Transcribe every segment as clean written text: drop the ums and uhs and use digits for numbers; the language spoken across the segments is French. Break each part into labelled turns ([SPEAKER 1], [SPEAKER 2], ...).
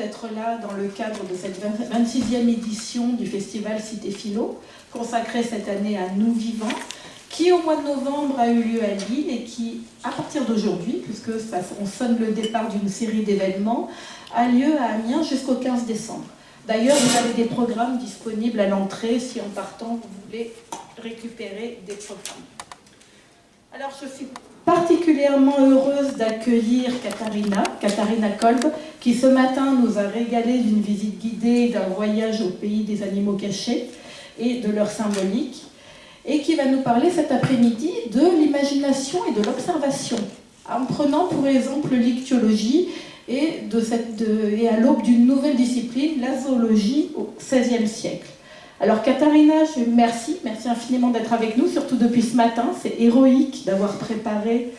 [SPEAKER 1] d'être là dans le cadre de cette 26e édition du festival Cité Philo, consacrée cette année à Nous Vivants, qui au mois de novembre a eu lieu à Lille et qui, à partir d'aujourd'hui, puisque on sonne le départ d'une série d'événements, a lieu à Amiens jusqu'au 15 décembre. D'ailleurs, vous avez des programmes disponibles à l'entrée si en partant vous voulez récupérer des programmes. Alors, je suis particulièrement heureuse d'accueillir Katharina Kolb, qui ce matin nous a régalé d'une visite guidée d'un voyage au pays des animaux cachés et de leur symbolique, et qui va nous parler cet après-midi de l'imagination et de l'observation, en prenant pour exemple l'ichtyologie et à l'aube d'une nouvelle discipline, la zoologie au XVIe siècle. Alors Katharina, merci infiniment d'être avec nous, surtout depuis ce matin. C'est héroïque d'avoir préparé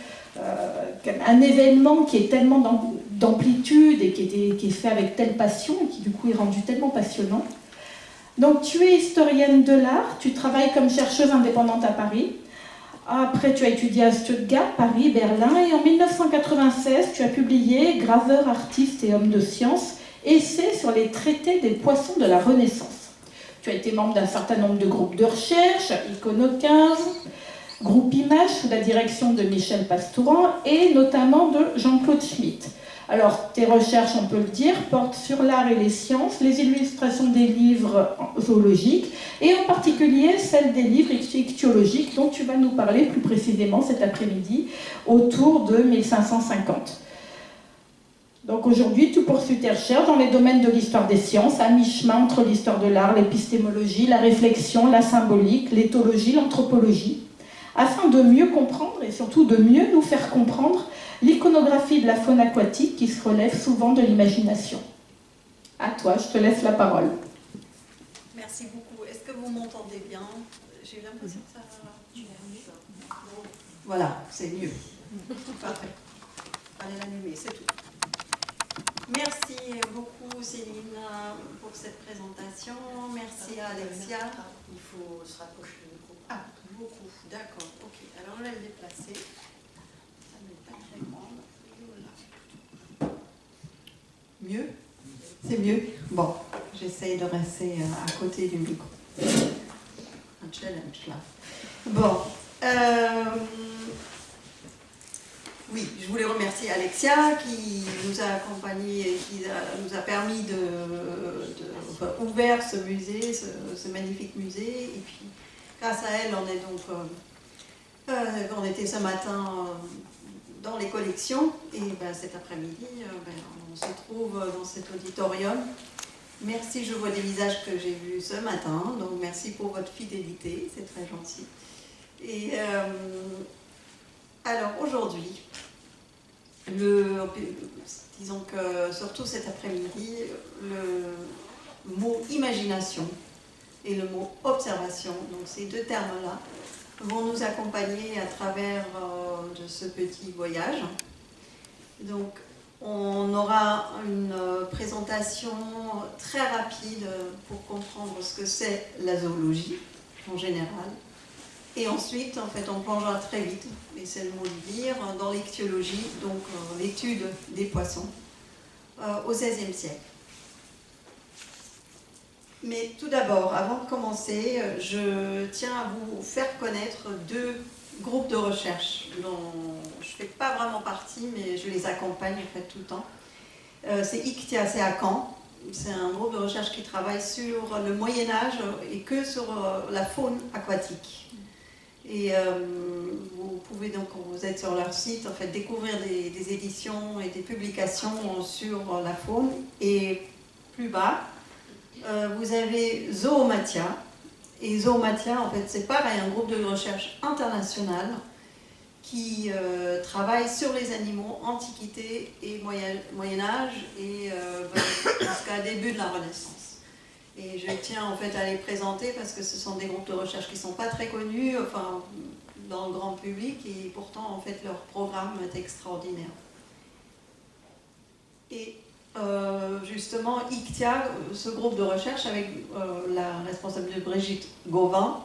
[SPEAKER 1] un événement qui est tellement d'amplitude et qui est fait avec telle passion et qui du coup est rendu tellement passionnant. Donc tu es historienne de l'art, tu travailles comme chercheuse indépendante à Paris. Après, tu as étudié à Stuttgart, Paris, Berlin, et en 1996, tu as publié « Graveur, artiste et homme de science », essai sur les traités des poissons de la Renaissance. Tu as été membre d'un certain nombre de groupes de recherche, Icono 15, Groupe Image, sous la direction de Michel Pastouran, et notamment de Jean-Claude Schmitt. Alors, tes recherches, on peut le dire, portent sur l'art et les sciences, les illustrations des livres zoologiques, et en particulier celles des livres ichtyologiques dont tu vas nous parler plus précisément cet après-midi, autour de 1550. Donc aujourd'hui, tu poursuis tes recherches dans les domaines de l'histoire des sciences, à mi-chemin entre l'histoire de l'art, l'épistémologie, la réflexion, la symbolique, l'éthologie, l'anthropologie, afin de mieux comprendre et surtout de mieux nous faire comprendre l'iconographie de la faune aquatique qui se relève souvent de l'imagination. À toi, je te laisse la parole.
[SPEAKER 2] Merci beaucoup. Est-ce que vous m'entendez bien? J'ai eu l'impression que ça... Voilà, c'est mieux. Parfait. Allez l'allumer, c'est tout. Merci beaucoup Céline pour cette présentation. Merci à Alexia.
[SPEAKER 3] Il faut se rapprocher du micro.
[SPEAKER 2] Ah, beaucoup, d'accord. Ok, alors je vais le déplacer. Ça n'est pas très grande. Mieux? C'est mieux? Bon, j'essaye de rester à côté du micro. Un challenge là. Bon. Oui, je voulais remercier Alexia qui nous a accompagnés et qui nous a permis ouvert ce musée, ce magnifique musée. Et puis, grâce à elle, on était ce matin dans les collections. Et cet après-midi, on se trouve dans cet auditorium. Merci, je vois des visages que j'ai vus ce matin. Donc, merci pour votre fidélité, c'est très gentil. Et alors, aujourd'hui, disons que surtout cet après-midi, le mot imagination et le mot observation, donc ces deux termes-là, vont nous accompagner à travers de ce petit voyage. Donc, on aura une présentation très rapide pour comprendre ce que c'est la zoologie en général. Et ensuite, en fait, on plongera très vite, et c'est le mot de dire, dans l'ichtyologie, donc l'étude des poissons, au XVIe siècle. Mais tout d'abord, avant de commencer, je tiens à vous faire connaître deux groupes de recherche dont je ne fais pas vraiment partie, mais je les accompagne en fait tout le temps. C'est ICTIA, c'est à Caen. C'est un groupe de recherche qui travaille sur le Moyen-Âge et que sur la faune aquatique. Et vous pouvez donc, quand vous êtes sur leur site, en fait, découvrir des éditions et des publications sur la faune. Et plus bas, vous avez Zoomatia. Et Zoomatia, en fait, c'est pareil, un groupe de recherche international qui travaille sur les animaux, Antiquité et Moyen-Âge et jusqu'à début de la Renaissance. Et je tiens en fait à les présenter parce que ce sont des groupes de recherche qui ne sont pas très connus, enfin, dans le grand public, et pourtant en fait leur programme est extraordinaire. Et justement, ICTIA, ce groupe de recherche avec la responsable de Brigitte Gauvin,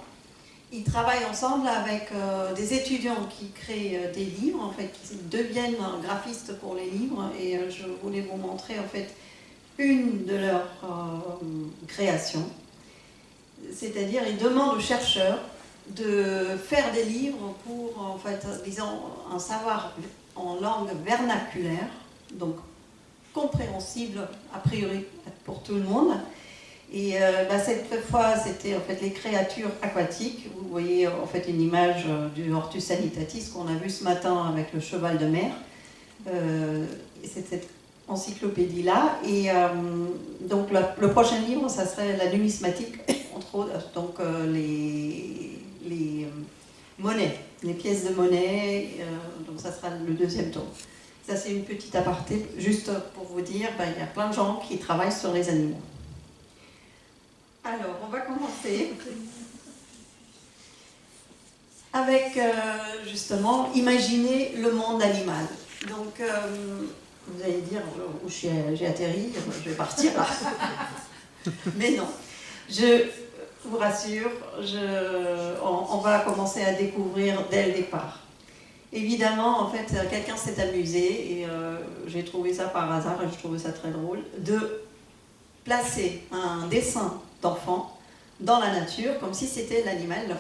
[SPEAKER 2] ils travaillent ensemble avec des étudiants qui créent des livres, en fait, qui deviennent graphistes pour les livres, et je voulais vous montrer en fait une de leurs créations. C'est-à-dire, ils demandent aux chercheurs de faire des livres pour, en fait, disons, un savoir en langue vernaculaire, donc compréhensible a priori pour tout le monde. Et cette fois, c'était en fait les créatures aquatiques. Vous voyez en fait une image du Hortus sanitatis qu'on a vu ce matin avec le cheval de mer. C'est cette encyclopédie-là. Et donc le prochain livre, ça serait la numismatique, entre autres, donc les monnaies, les pièces de monnaie. Donc ça sera le deuxième tome. Ça, c'est une petite aparté, juste pour vous dire, il y a plein de gens qui travaillent sur les animaux. Alors, on va commencer avec, justement, imaginer le monde animal. Donc, vous allez dire, où j'ai atterri, je vais partir là. Mais non, je vous rassure, on va commencer à découvrir dès le départ. Évidemment, en fait, quelqu'un s'est amusé, et j'ai trouvé ça par hasard, et je trouvais ça très drôle, de placer un dessin d'enfant dans la nature, comme si c'était l'animal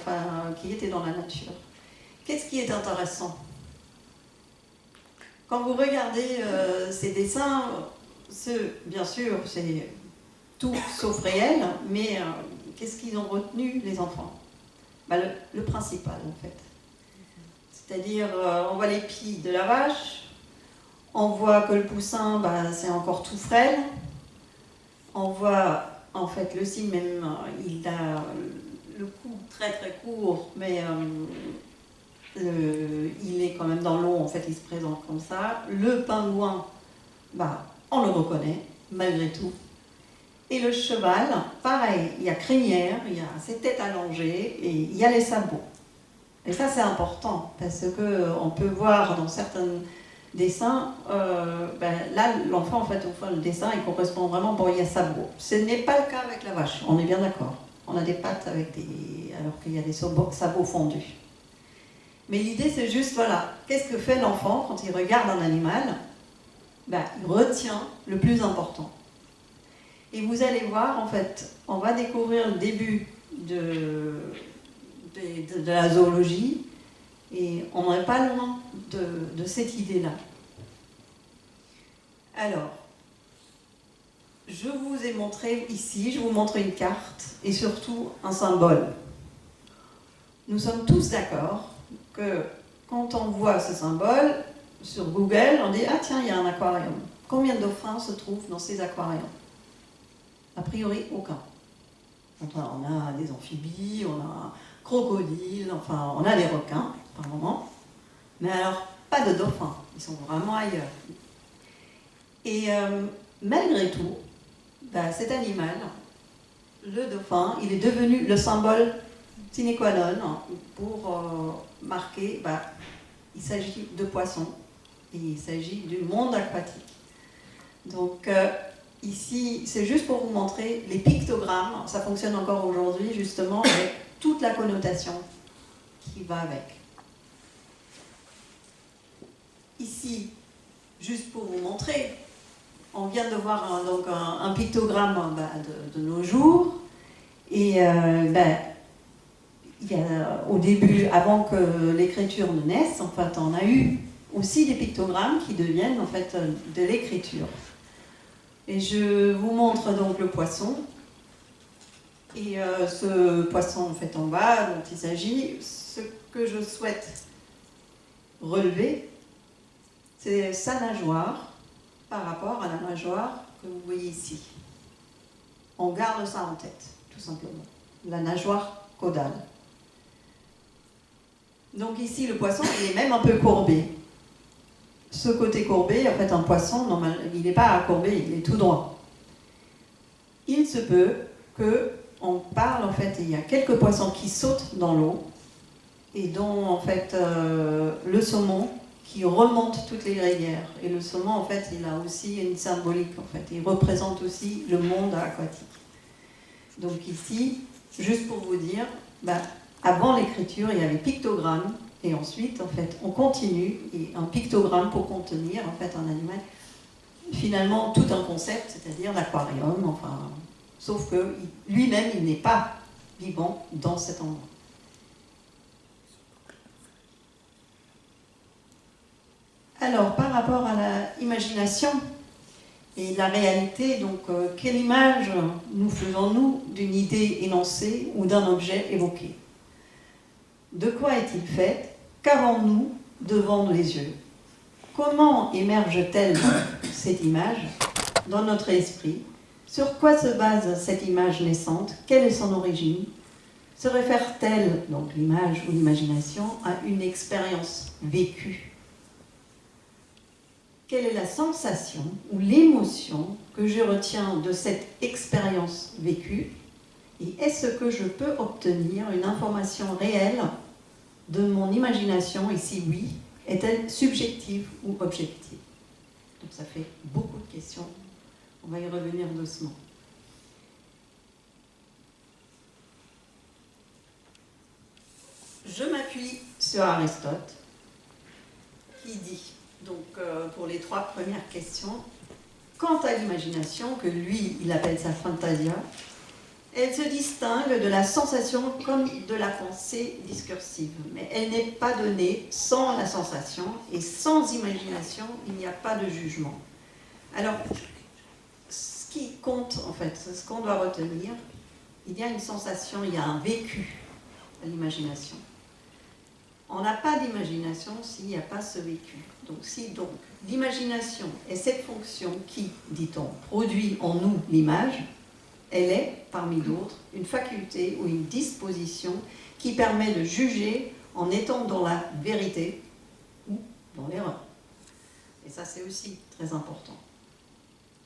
[SPEAKER 2] qui était dans la nature. Qu'est-ce qui est intéressant? Quand vous regardez ces dessins, bien sûr, c'est tout sauf réel, mais qu'est-ce qu'ils ont retenu, les enfants? Le principal, en fait. C'est-à-dire, on voit les pieds de la vache, on voit que le poussin, c'est encore tout frêle, on voit, en fait, le cygne même, il a le cou très très court, mais il est quand même dans l'eau, en fait, il se présente comme ça. Le pingouin, on le reconnaît, malgré tout. Et le cheval, pareil, il y a crinière, il y a ses têtes allongées, et il y a les sabots. Et ça, c'est important, parce qu'on peut voir dans certains dessins, là, l'enfant, en fait, au fond, le dessin, il correspond vraiment, il y a sabot. Ce n'est pas le cas avec la vache, on est bien d'accord. On a des pattes alors qu'il y a des sabots fondus. Mais l'idée, c'est juste, voilà, qu'est-ce que fait l'enfant quand il regarde un animal? Il retient le plus important. Et vous allez voir, en fait, on va découvrir le début de la zoologie, et on n'est pas loin de cette idée-là. Alors, je vous ai montré ici, je vous montre une carte, et surtout un symbole. Nous sommes tous d'accord que quand on voit ce symbole, sur Google, on dit « Ah tiens, il y a un aquarium ». Combien de dauphins se trouvent dans ces aquariums? A priori, aucun. Enfin, on a des amphibies, on a crocodiles, enfin, on a des requins, par moment. Mais alors, pas de dauphins, ils sont vraiment ailleurs. Et malgré tout, cet animal, le dauphin, il est devenu le symbole sine qua non pour marquer, il s'agit de poissons, et il s'agit du monde aquatique. Donc, ici, c'est juste pour vous montrer les pictogrammes, ça fonctionne encore aujourd'hui, justement, avec toute la connotation qui va avec. Ici, juste pour vous montrer, on vient de voir un pictogramme de nos jours, et il y a, au début, avant que l'écriture ne naisse, en fait, on a eu aussi des pictogrammes qui deviennent en fait de l'écriture. Et je vous montre donc le poisson. Et ce poisson en fait en bas, dont il s'agit, ce que je souhaite relever, c'est sa nageoire par rapport à la nageoire que vous voyez ici. On garde ça en tête, tout simplement. La nageoire caudale. Donc ici, le poisson, il est même un peu courbé. Ce côté courbé, en fait, un poisson, normal, il n'est pas courbé, il est tout droit. Il se peut qu'on parle, en fait, il y a quelques poissons qui sautent dans l'eau, et dont, en fait, le saumon qui remonte toutes les rivières. Et le saumon, en fait, il a aussi une symbolique, en fait. Il représente aussi le monde aquatique. Donc ici, juste pour vous dire, avant l'écriture, il y avait pictogramme, et ensuite, en fait, on continue, et un pictogramme pour contenir, en fait, un animal. finalement tout un concept, c'est-à-dire l'aquarium, enfin, sauf que lui-même, il n'est pas vivant dans cet endroit. Alors, par rapport à l'imagination et la réalité, donc, quelle image nous faisons-nous d'une idée énoncée ou d'un objet évoqué? De quoi est-il fait? Qu'avons-nous devant les yeux? Comment émerge-t-elle cette image dans notre esprit? Sur quoi se base cette image naissante? Quelle est son origine? Se réfère-t-elle, donc l'image ou l'imagination, à une expérience vécue? Quelle est la sensation ou l'émotion que je retiens de cette expérience vécue? Et est-ce que je peux obtenir une information réelle de mon imagination? Et si oui, est-elle subjective ou objective? Donc ça fait beaucoup de questions. On va y revenir doucement. Je m'appuie sur Aristote, qui dit, donc pour les 3 premières questions, quant à l'imagination, que lui, il appelle sa fantasia, elle se distingue de la sensation comme de la pensée discursive, mais elle n'est pas donnée sans la sensation, et sans imagination, il n'y a pas de jugement. Alors, ce qui compte, en fait, ce qu'on doit retenir, il y a une sensation, il y a un vécu à l'imagination. On n'a pas d'imagination s'il n'y a pas ce vécu. Donc, si donc l'imagination est cette fonction qui, dit-on, produit en nous l'image, elle est, parmi d'autres, une faculté ou une disposition qui permet de juger en étant dans la vérité ou dans l'erreur. Et ça, c'est aussi très important.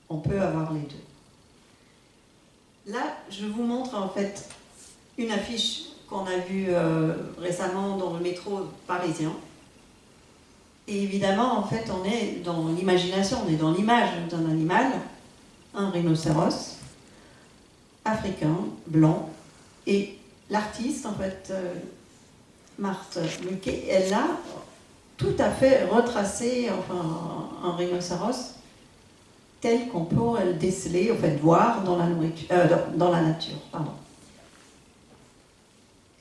[SPEAKER 2] On peut avoir les deux. Là, je vous montre en fait une affiche qu'on a vue récemment dans le métro parisien. Et évidemment, en fait, on est dans l'imagination, on est dans l'image d'un animal, un rhinocéros, africain, blanc, et l'artiste, en fait, Marthe Luquet, elle a tout à fait retracé, enfin, un rhinocéros tel qu'on pourrait le déceler, en fait, voir dans la dans la nature, pardon.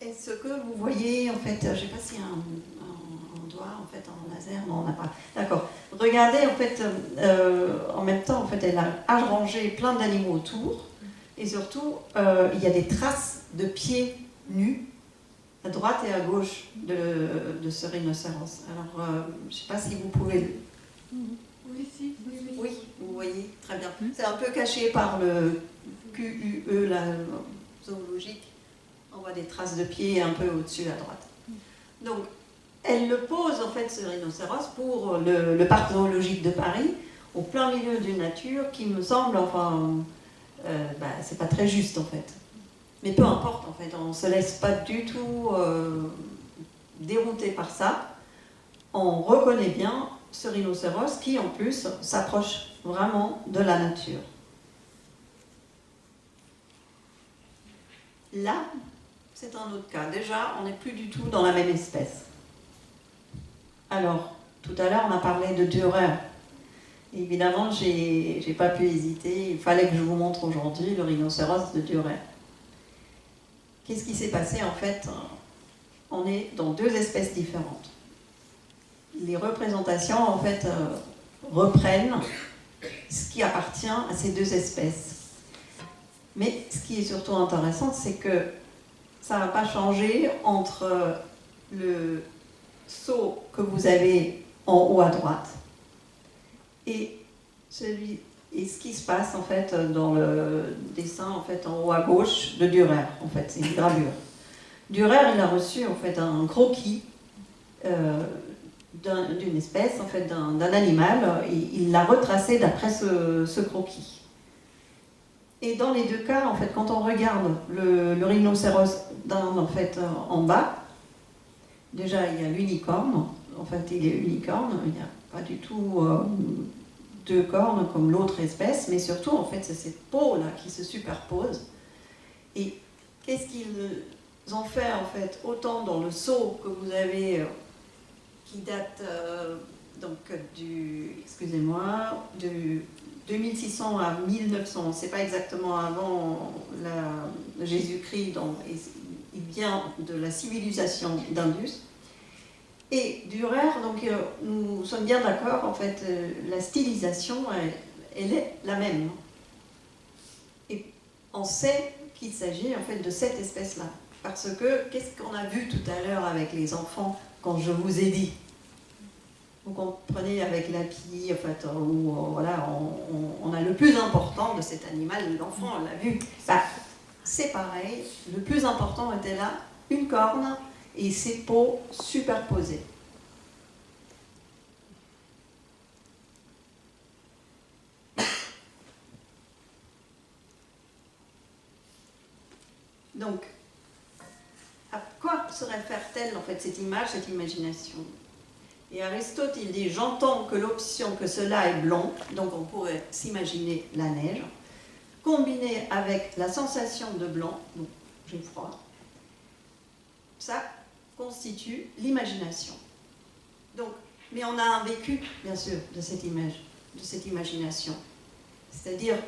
[SPEAKER 2] Est-ce que vous voyez, en fait, je ne sais pas s'il y a un doigt, en fait, en laser, non, on n'a pas. D'accord. Regardez, en fait, en même temps, en fait, elle a arrangé plein d'animaux autour, et surtout, il y a des traces de pieds nus à droite et à gauche de ce rhinocéros. Alors, je ne sais pas si vous pouvez... Oui, vous voyez, très bien. C'est un peu caché par le QUE, la zoologique. On voit des traces de pieds un peu au-dessus à droite. Donc, elle le pose, en fait, ce rhinocéros, pour le parc zoologique de Paris, au plein milieu d'une nature qui me semble, enfin, c'est pas très juste, en fait. Mais peu importe, en fait, on ne se laisse pas du tout dérouter par ça. On reconnaît bien ce rhinocéros qui, en plus, s'approche vraiment de la nature. Là, c'est un autre cas. Déjà, on n'est plus du tout dans la même espèce. Alors, tout à l'heure, on a parlé de Dürer. Évidemment, j'ai pas pu hésiter. Il fallait que je vous montre aujourd'hui le rhinocéros de Dürer. Qu'est-ce qui s'est passé, en fait? On est dans 2 espèces différentes. Les représentations, en fait, reprennent ce qui appartient à ces 2 espèces. Mais ce qui est surtout intéressant, c'est que ça n'a pas changé entre le seau que vous avez en haut à droite et ce qui se passe en fait dans le dessin en fait en haut à gauche de Dürer. En fait, c'est une gravure. Dürer, il a reçu en fait un croquis d'une espèce, en fait d'un animal, et il l'a retracé d'après ce croquis. Et dans les 2 cas, en fait, quand on regarde le rhinocéros en fait, en bas, déjà il y a l'unicorne, en fait il est unicorne, il n'y a pas du tout 2 cornes comme l'autre espèce, mais surtout en fait c'est cette peau là qui se superpose. Et qu'est-ce qu'ils ont fait en fait, autant dans le seau que vous avez qui date donc excusez-moi, de 2600 à 1900, c'est pas exactement avant Jésus-Christ, donc il vient de la civilisation d'Indus. Et Dürer, donc nous sommes bien d'accord, en fait, la stylisation, elle est la même. Et on sait qu'il s'agit en fait de cette espèce-là. Parce que, qu'est-ce qu'on a vu tout à l'heure avec les enfants, quand je vous ai dit? Vous comprenez, avec l'api, en fait, où voilà, on a le plus important de cet animal, l'enfant, on l'a vu. Bah, c'est pareil, le plus important était là, une corne et ses peaux superposées. Donc, à quoi se réfère-t-elle en fait cette image, cette imagination? Et Aristote, il dit, j'entends que l'option que cela est blanc, donc on pourrait s'imaginer la neige, combinée avec la sensation de blanc, donc j'ai froid, ça constitue l'imagination. Donc, mais on a un vécu, bien sûr, de cette image, de cette imagination. C'est-à-dire,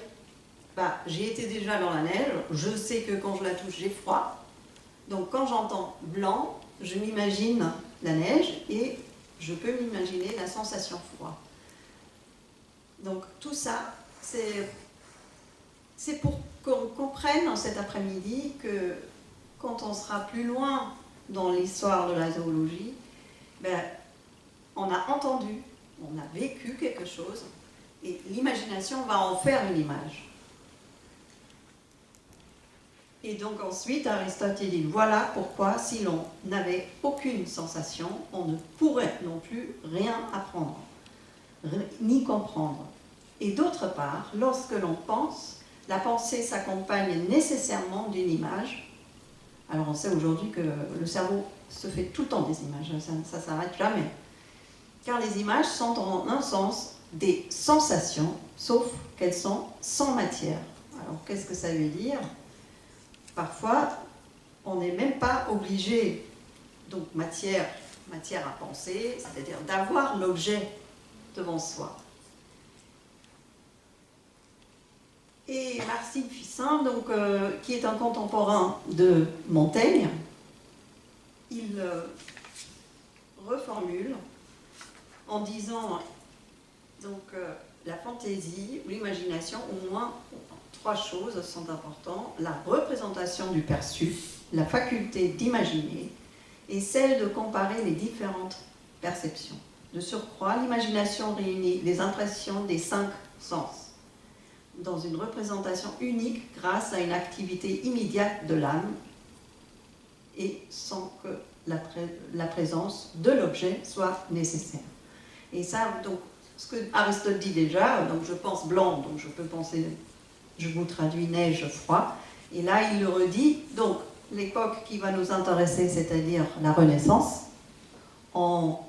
[SPEAKER 2] bah, j'ai été déjà dans la neige, je sais que quand je la touche, j'ai froid. Donc quand j'entends blanc, je m'imagine la neige et je peux m'imaginer la sensation froid. Donc tout ça, c'est pour qu'on comprenne cet après-midi que quand on sera plus loin dans l'histoire de la zoologie, ben, on a entendu, on a vécu quelque chose et l'imagination va en faire une image. Et donc ensuite, Aristote dit, voilà pourquoi si l'on n'avait aucune sensation, on ne pourrait non plus rien apprendre, ni comprendre. Et d'autre part, lorsque l'on pense, la pensée s'accompagne nécessairement d'une image. Alors on sait aujourd'hui que le cerveau se fait tout le temps des images, ça ne s'arrête jamais. Car les images sont en un sens des sensations, sauf qu'elles sont sans matière. Alors qu'est-ce que ça veut dire ? Parfois, on n'est même pas obligé, donc matière à penser, c'est-à-dire d'avoir l'objet devant soi. Et Marcille Ficin, donc, qui est un contemporain de Montaigne, il reformule en disant donc, la fantaisie ou l'imagination, au moins 3 choses sont importantes: la représentation du perçu, la faculté d'imaginer et celle de comparer les différentes perceptions. De surcroît, l'imagination réunit les impressions des 5 sens dans une représentation unique grâce à une activité immédiate de l'âme et sans que la présence de l'objet soit nécessaire. Et ça, donc, ce que Aristote dit déjà, donc je pense blanc, donc je peux penser, je vous traduis neige, froid, et là il le redit, donc l'époque qui va nous intéresser, c'est-à-dire la Renaissance, en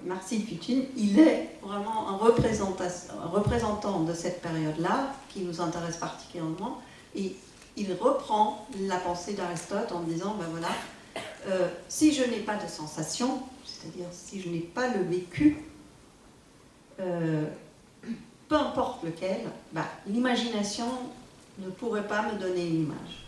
[SPEAKER 2] Marcille Ficin, il est vraiment un représentant de cette période-là, qui nous intéresse particulièrement, et il reprend la pensée d'Aristote en disant, ben voilà, si je n'ai pas de sensation, c'est-à-dire si je n'ai pas le vécu, peu importe lequel, bah, l'imagination ne pourrait pas me donner une image.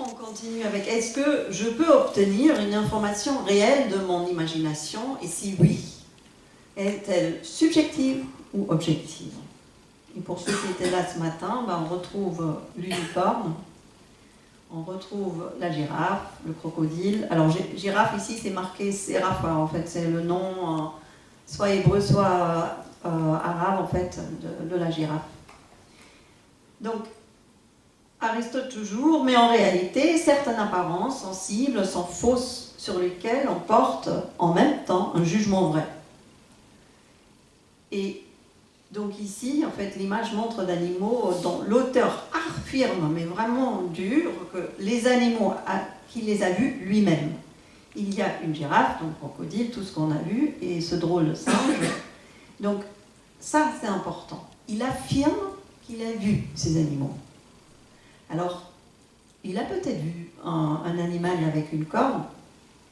[SPEAKER 2] On continue avec, est-ce que je peux obtenir une information réelle de mon imagination, et si oui, est-elle subjective ou objective? Et pour ceux qui étaient là ce matin, bah, on retrouve l'unicorne, on retrouve la girafe, le crocodile. Alors girafe ici c'est marqué Sérapha, en fait c'est le nom soit hébreu soit arabe en fait de la girafe. Donc Aristote toujours, mais en réalité certaines apparences sensibles sont fausses sur lesquelles on porte en même temps un jugement vrai. Et donc ici, en fait, l'image montre d'animaux dont l'auteur affirme, mais vraiment dur, que les animaux qu'il les a vus lui-même. Il y a une girafe, donc crocodile, tout ce qu'on a vu, et ce drôle de singe. Donc ça, c'est important. Il affirme qu'il a vu ces animaux. Alors, il a peut-être vu un animal avec une corne,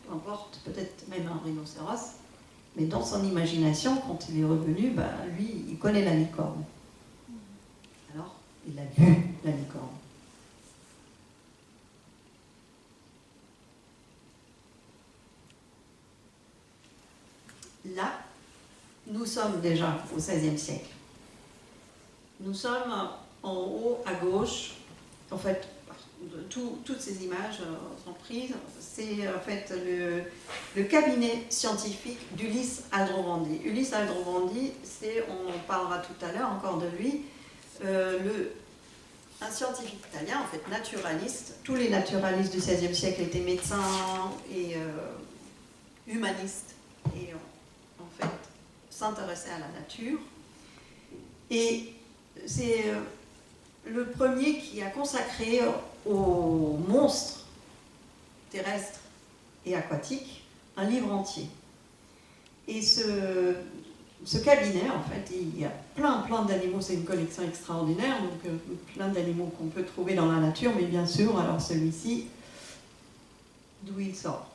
[SPEAKER 2] peu importe, peut-être même un rhinocéros, mais dans son imagination, quand il est revenu, lui, il connaît la licorne. Alors, il a vu la licorne. Là, nous sommes déjà au XVIe siècle. Nous sommes en haut à gauche. En fait, toutes ces images sont prises. C'est en fait le cabinet scientifique d'Ulysse Aldrovandi. Ulysse Aldrovandi, on en parlera tout à l'heure encore de lui, un scientifique italien, en fait naturaliste. Tous les naturalistes du XVIe siècle étaient médecins et humanistes et en fait s'intéressaient à la nature. Et c'est le premier qui a consacré aux monstres terrestres et aquatiques un livre entier. Et ce cabinet, en fait, il y a plein d'animaux, c'est une collection extraordinaire, donc plein d'animaux qu'on peut trouver dans la nature, mais bien sûr, alors celui-ci, d'où il sort.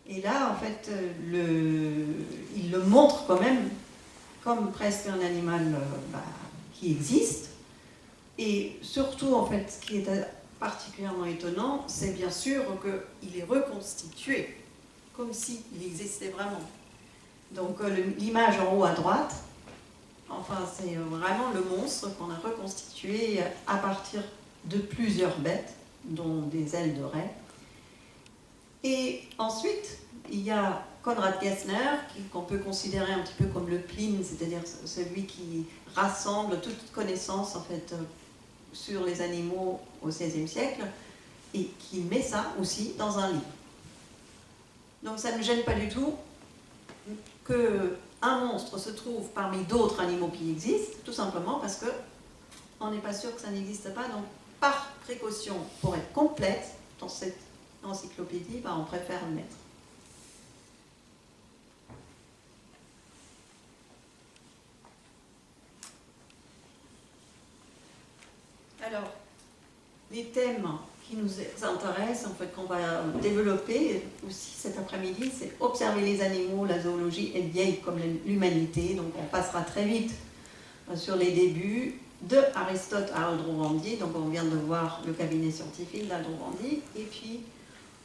[SPEAKER 2] Et là, en fait, il le montre quand même comme presque un animal qui existe. Et surtout, en fait, ce qui est particulièrement étonnant, c'est bien sûr qu'il est reconstitué, comme s'il existait vraiment. Donc l'image en haut à droite, enfin, c'est vraiment le monstre qu'on a reconstitué à partir de plusieurs bêtes, dont des ailes de raie. Et ensuite, il y a Konrad Gessner, qu'on peut considérer un petit peu comme le Pline, c'est-à-dire celui qui rassemble toute connaissance en fait, sur les animaux au XVIe siècle, et qui met ça aussi dans un livre. Donc ça ne me gêne pas du tout qu'un monstre se trouve parmi d'autres animaux qui existent, tout simplement parce qu'on n'est pas sûr que ça n'existe pas. Donc par précaution, pour être complète dans cette encyclopédie, on préfère le mettre. Alors, les thèmes qui nous intéressent, en fait, qu'on va développer aussi cet après-midi, c'est observer les animaux, la zoologie est vieille comme l'humanité. Donc, on passera très vite sur les débuts de Aristote à Aldrovandi. Donc, on vient de voir le cabinet scientifique d'Aldrovandi. Et puis,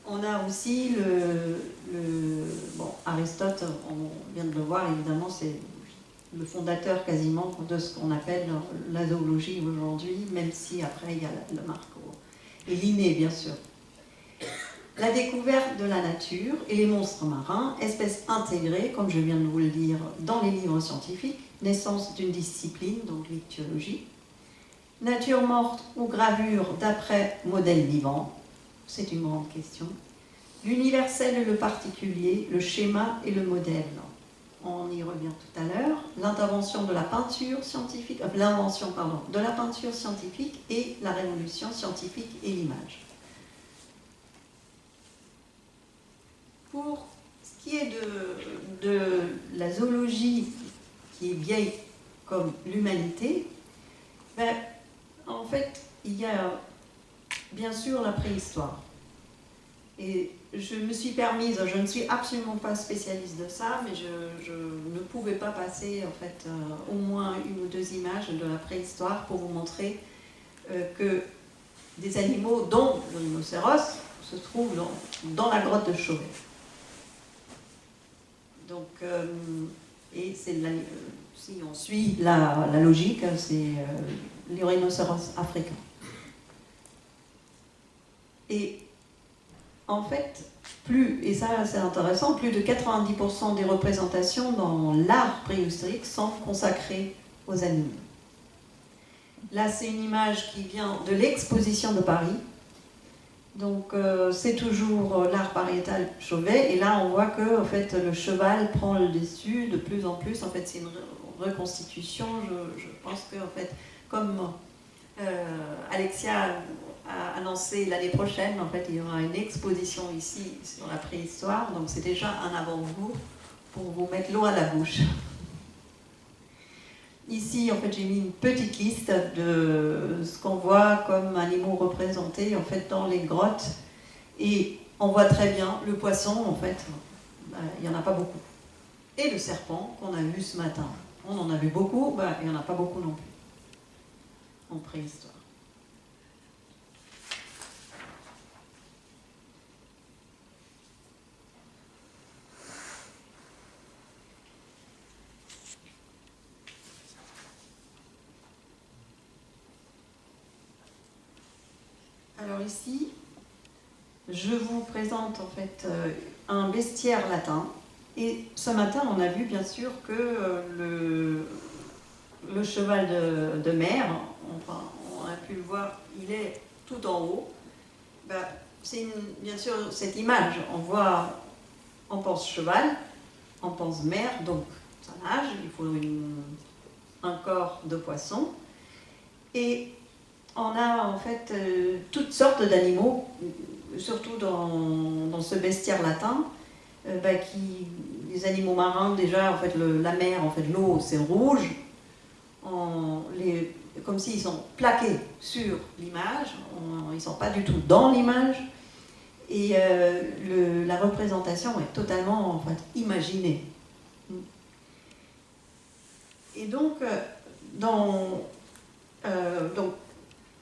[SPEAKER 2] on a aussi Aristote, on vient de le voir, évidemment, c'est le fondateur quasiment de ce qu'on appelle la zoologie aujourd'hui, même si après il y a le Marco et Linné, bien sûr. La découverte de la nature et les monstres marins, espèces intégrées, comme je viens de vous le dire, dans les livres scientifiques, naissance d'une discipline, donc l'ichthyologie, nature morte ou gravure d'après modèle vivant, c'est une grande question, l'universel et le particulier, le schéma et le modèle. On y revient tout à l'heure. L'invention de la peinture scientifique et la révolution scientifique et l'image. Pour ce qui est de la zoologie qui est vieille comme l'humanité, en fait, il y a bien sûr la préhistoire. Et je me suis permise, je ne suis absolument pas spécialiste de ça, mais je ne pouvais pas passer en fait au moins une ou deux images de la préhistoire pour vous montrer que des animaux, dont le rhinocéros, se trouvent dans la grotte de Chauvet. Donc, et c'est si on suit la logique, c'est les rhinocéros africains. Et en fait, et ça c'est intéressant, plus de 90% des représentations dans l'art préhistorique sont consacrées aux animaux. Là, c'est une image qui vient de l'exposition de Paris. Donc, c'est toujours l'art pariétal Chauvet. Et là, on voit que en fait, le cheval prend le dessus de plus en plus. En fait, c'est une reconstitution. Je pense que, en fait, comme Alexia a annoncé l'année prochaine, en fait, il y aura une exposition ici sur la préhistoire. Donc, c'est déjà un avant-goût pour vous mettre l'eau à la bouche. Ici, en fait, j'ai mis une petite liste de ce qu'on voit comme animaux représentés en fait dans les grottes. Et on voit très bien le poisson, en fait, il n'y en a pas beaucoup. Et le serpent qu'on a vu ce matin. On en a vu beaucoup, il n'y en a pas beaucoup non plus en préhistoire. Alors ici, je vous présente en fait un bestiaire latin. Et ce matin, on a vu bien sûr que le cheval de mer, enfin, on a pu le voir, il est tout en haut. C'est bien sûr cette image, on pense cheval, on pense mer, donc ça nage, il faut un corps de poisson. Et on a en fait toutes sortes d'animaux, surtout dans ce bestiaire latin, les animaux marins, déjà, en fait, la mer, en fait, l'eau, c'est rouge, comme s'ils sont plaqués sur l'image, ils ne sont pas du tout dans l'image, et la représentation est totalement, en fait, imaginée. Et donc,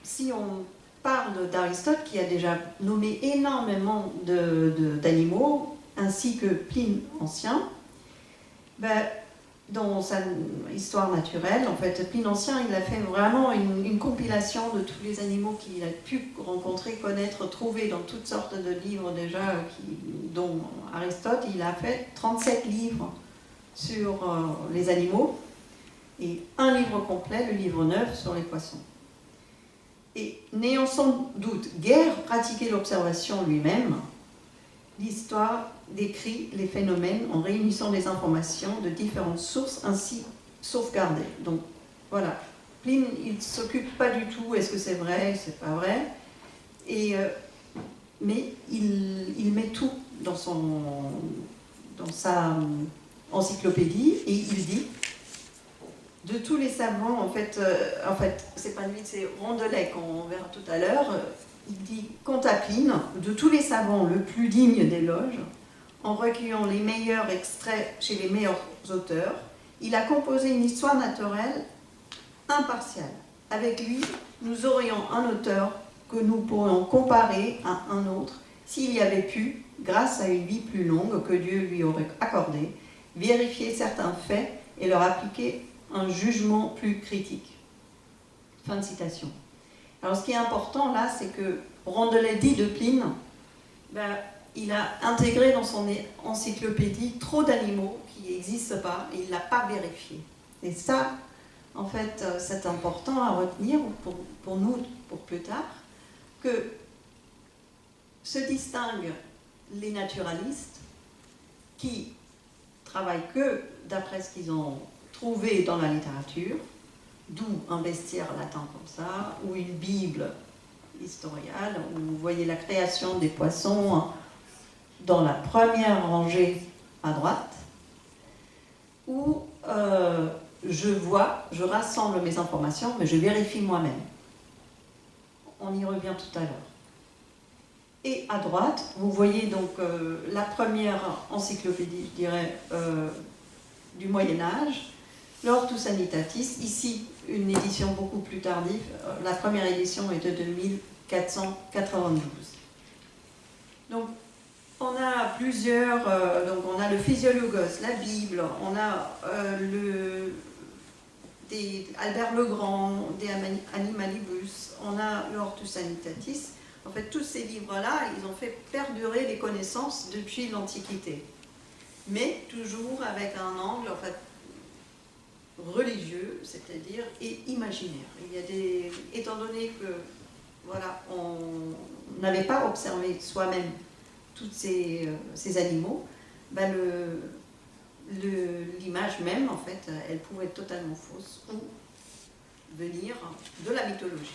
[SPEAKER 2] si on parle d'Aristote, qui a déjà nommé énormément d'animaux, ainsi que Pline Ancien, dans sa histoire naturelle, en fait, Pline Ancien, il a fait vraiment une compilation de tous les animaux qu'il a pu rencontrer, connaître, trouver dans toutes sortes de livres déjà, dont Aristote, il a fait 37 livres sur les animaux, et un livre complet, le livre 9, sur les poissons. Et n'ayant sans doute guère pratiqué l'observation lui-même, l'histoire décrit les phénomènes en réunissant des informations de différentes sources ainsi sauvegardées. Donc voilà, Pline, il ne s'occupe pas du tout, est-ce que c'est vrai, c'est pas vrai, mais il met tout dans sa encyclopédie, et il dit de tous les savants, en fait c'est pas lui, c'est Rondelet qu'on verra tout à l'heure, il dit quant à Pline, de tous les savants le plus digne d'éloge, en recueillant les meilleurs extraits chez les meilleurs auteurs, il a composé une histoire naturelle impartiale. Avec lui, nous aurions un auteur que nous pourrions comparer à un autre s'il y avait pu, grâce à une vie plus longue que Dieu lui aurait accordée, vérifier certains faits et leur appliquer un jugement plus critique. Fin de citation. Alors ce qui est important là, c'est que Rondelet dit de Pline, il a intégré dans son encyclopédie trop d'animaux qui n'existent pas et il ne l'a pas vérifié. Et ça, en fait, c'est important à retenir pour nous, pour plus tard, que se distinguent les naturalistes qui travaillent que d'après ce qu'ils ont trouvé dans la littérature, d'où un bestiaire latin comme ça, ou une Bible historiale, où vous voyez la création des poissons dans la première rangée à droite, où je rassemble mes informations, mais je vérifie moi-même. On y revient tout à l'heure. Et à droite, vous voyez donc la première encyclopédie, je dirais, du Moyen-Âge, l'Hortus Sanitatis, ici une édition beaucoup plus tardive, la première édition est de 2492. Donc on a plusieurs, donc on a le Physiologos, la Bible, on a Albert le Grand, des Animalibus, on a l'Hortus Sanitatis. En fait, tous ces livres-là, ils ont fait perdurer les connaissances depuis l'Antiquité, mais toujours avec un angle en fait, religieux, c'est-à-dire et imaginaire. Il y a étant donné que voilà, on n'avait pas observé soi-même tous ces animaux, l'image même, en fait, elle pouvait être totalement fausse ou venir de la mythologie.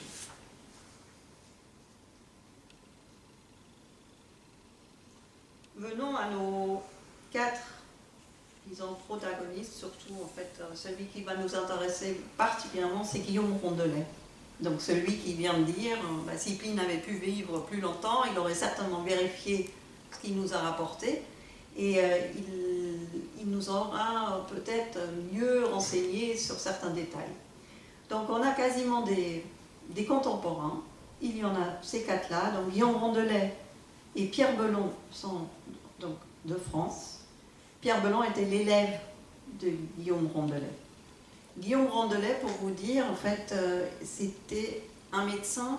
[SPEAKER 2] Venons à nos 4 disons, protagoniste, surtout en fait, celui qui va nous intéresser particulièrement, c'est Guillaume Rondelet. Donc celui qui vient de dire, si Pline avait pu vivre plus longtemps, il aurait certainement vérifié ce qu'il nous a rapporté, et il nous aura peut-être mieux renseigné sur certains détails. Donc on a quasiment des contemporains, il y en a ces quatre-là, donc Guillaume Rondelet et Pierre Belon sont donc de France. Pierre Belon était l'élève de Guillaume Rondelet. Guillaume Rondelet, pour vous dire, en fait, c'était un médecin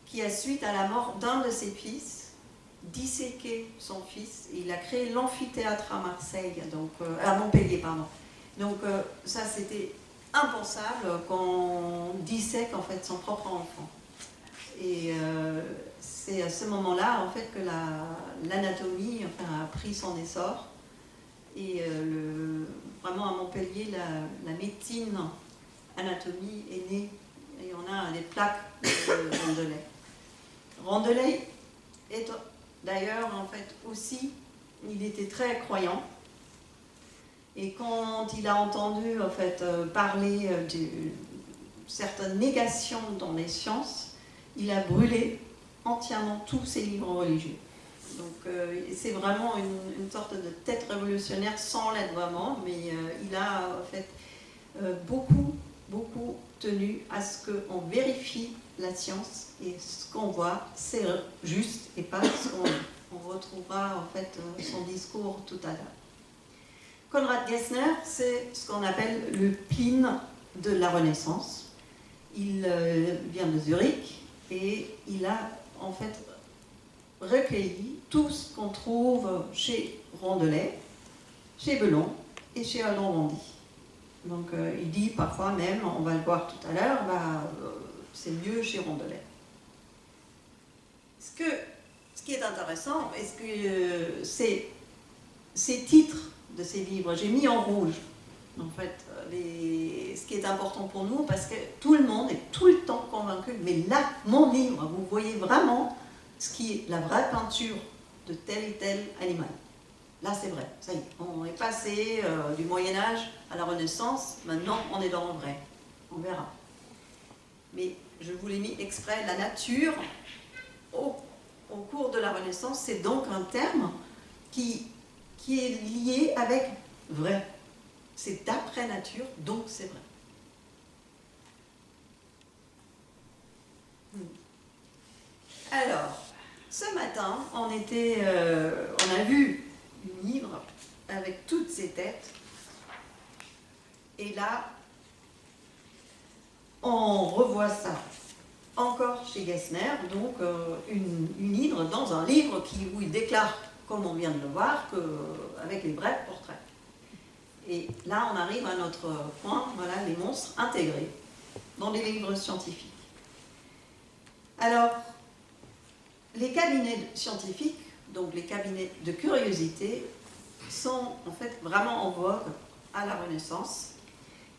[SPEAKER 2] qui, à suite à la mort d'un de ses fils, disséqué son fils, et il a créé l'amphithéâtre à Marseille, donc, à Montpellier, pardon. Donc ça, c'était impensable qu'on dissèque en fait son propre enfant. Et c'est à ce moment-là en fait que l'anatomie enfin, a pris son essor. Et vraiment à Montpellier, la médecine anatomie est née. Et on a des plaques de Rondelet. Rondelet est d'ailleurs en fait aussi, il était très croyant. Et quand il a entendu en fait, parler de certaines négations dans les sciences, il a brûlé entièrement tous ses livres religieux. Donc c'est vraiment une sorte de tête révolutionnaire sans l'être vraiment, mais il a en fait beaucoup tenu à ce qu'on vérifie la science et ce qu'on voit, c'est juste et pas ce qu'on retrouvera en fait son discours tout à l'heure. Konrad Gessner, c'est ce qu'on appelle le Pline de la Renaissance. Il vient de Zurich et il a en fait recueilli tout ce qu'on trouve chez Rondelet, chez Belon et chez Aldon-Randy. Donc il dit parfois même, on va le voir tout à l'heure, c'est mieux chez Rondelet. Ce qui est intéressant, c'est ces titres de ces livres. J'ai mis en rouge, en fait, ce qui est important pour nous, parce que tout le monde est tout le temps convaincu, mais là, mon livre, vous voyez vraiment ce qui est la vraie peinture de tel et tel animal. Là, c'est vrai, ça y est, on est passé du Moyen-Âge à la Renaissance, maintenant on est dans le vrai, on verra. Mais je vous l'ai mis exprès, la nature, au cours de la Renaissance, c'est donc un terme qui est lié avec vrai. C'est d'après nature, donc c'est vrai. Alors, ce matin, on a vu une livre avec toutes ces têtes. Et là, on revoit ça encore chez Gessner, donc une hydre dans un livre où il déclare, comme on vient de le voir, avec les vrais portraits. Et là, on arrive à notre point, voilà, les monstres intégrés dans les livres scientifiques. Alors, les cabinets scientifiques, donc les cabinets de curiosité, sont en fait vraiment en vogue à la Renaissance.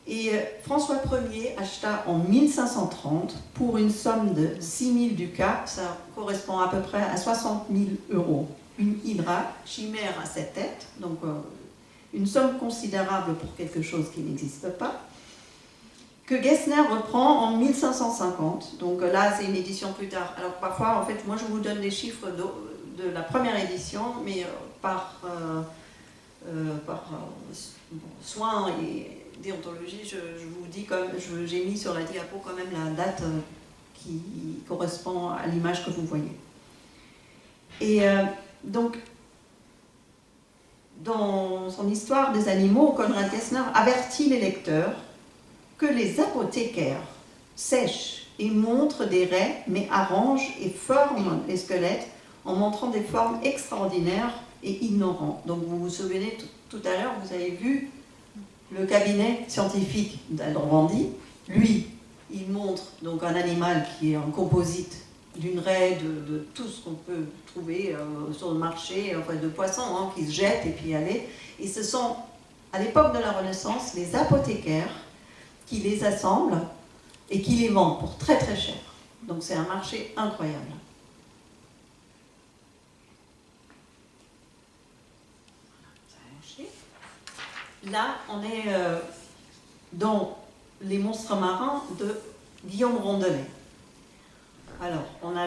[SPEAKER 2] Et François Ier acheta en 1530 pour une somme de 6 000 ducats, ça correspond à peu près à 60 000 €, une hydra, chimère à 7 têtes, donc une somme considérable pour quelque chose qui n'existe pas, que Gessner reprend en 1550, donc là c'est une édition plus tard. Alors parfois, en fait, moi je vous donne les chiffres de la première édition, mais par soin et déontologie, je vous dis, j'ai mis sur la diapo quand même la date qui correspond à l'image que vous voyez. Et donc, dans son histoire des animaux, Konrad Gessner avertit les lecteurs que les apothicaires sèchent et montrent des raies, mais arrangent et forment les squelettes en montrant des formes extraordinaires et ignorants. Donc vous vous souvenez, tout à l'heure, vous avez vu le cabinet scientifique d'Aldon-Randy. Lui, il montre donc un animal qui est un composite d'une raie, de tout ce qu'on peut trouver sur le marché, enfin de poissons qui se jettent et puis aller. Et ce sont, à l'époque de la Renaissance, les apothicaires qui les assemblent et qui les vendent pour très très cher. Donc c'est un marché incroyable. Ça a marché. là, on est dans les monstres marins de Guillaume Rondelet. Alors, on a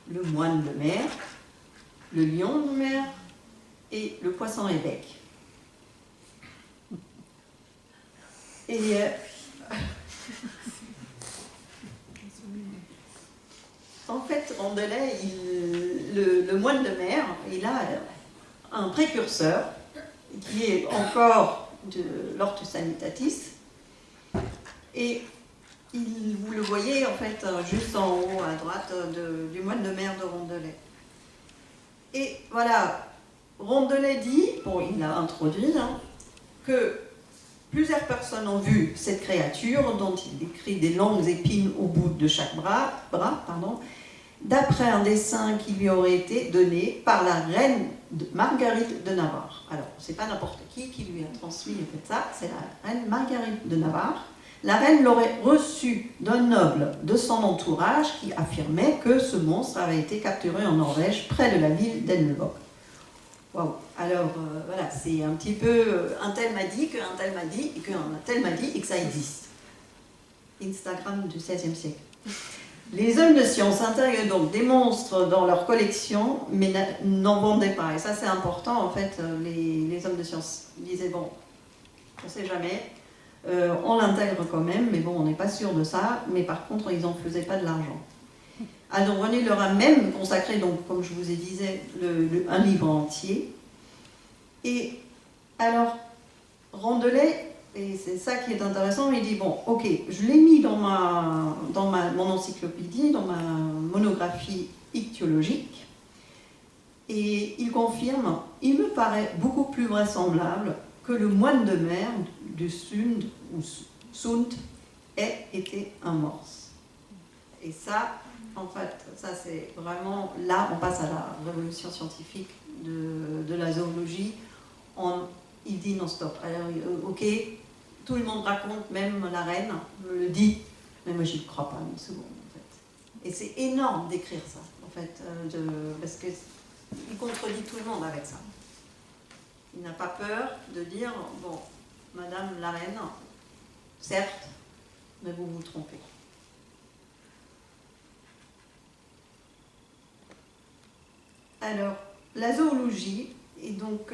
[SPEAKER 2] le moine de mer, le lion de mer et le poisson-évêque. Et en fait, Rondelet, le moine de mer, il a un précurseur qui est encore de l'Ortus Sanitatis. Et vous le voyez en fait juste en haut à droite du moine de mer de Rondelet. Et voilà, Rondelet dit, bon, il l'a introduit, que plusieurs personnes ont vu cette créature dont il décrit des longues épines au bout de chaque bras, d'après un dessin qui lui aurait été donné par la reine Marguerite de Navarre. Alors, c'est pas n'importe qui lui a transmis en fait ça, c'est la reine Marguerite de Navarre. La reine l'aurait reçu d'un noble de son entourage qui affirmait que ce monstre avait été capturé en Norvège, près de la ville d'Elmevåg. Waouh! Alors, voilà, c'est un petit peu un tel m'a dit, qu'un tel m'a dit, et qu'un tel m'a dit, et que ça existe. Instagram du XVIe siècle. Les hommes de science intègrent donc des monstres dans leur collection, mais n'en vendaient pas. Et ça, c'est important, en fait, les hommes de science disaient, bon, on ne sait jamais, on l'intègre quand même, mais bon, on n'est pas sûr de ça, mais par contre, ils n'en faisaient pas de l'argent. Alors René leur a même consacré, donc, comme je vous ai dit, un livre entier. Et alors, Rondelet, et c'est ça qui est intéressant, il dit, bon, ok, je l'ai mis dans mon encyclopédie, dans ma monographie ichthyologique, et il confirme, il me paraît beaucoup plus vraisemblable que le moine de mer du Sund, ou Sund, ait été un morse. Et ça, en fait, ça c'est vraiment, là on passe à la révolution scientifique de la zoologie, il dit non-stop. Alors, ok, tout le monde raconte, même la reine me le dit, mais moi je ne crois pas une seconde en fait. Et c'est énorme d'écrire ça, en fait, parce qu'il contredit tout le monde avec ça. Il n'a pas peur de dire, bon, Madame la reine, certes, mais vous vous trompez. Alors, la zoologie est donc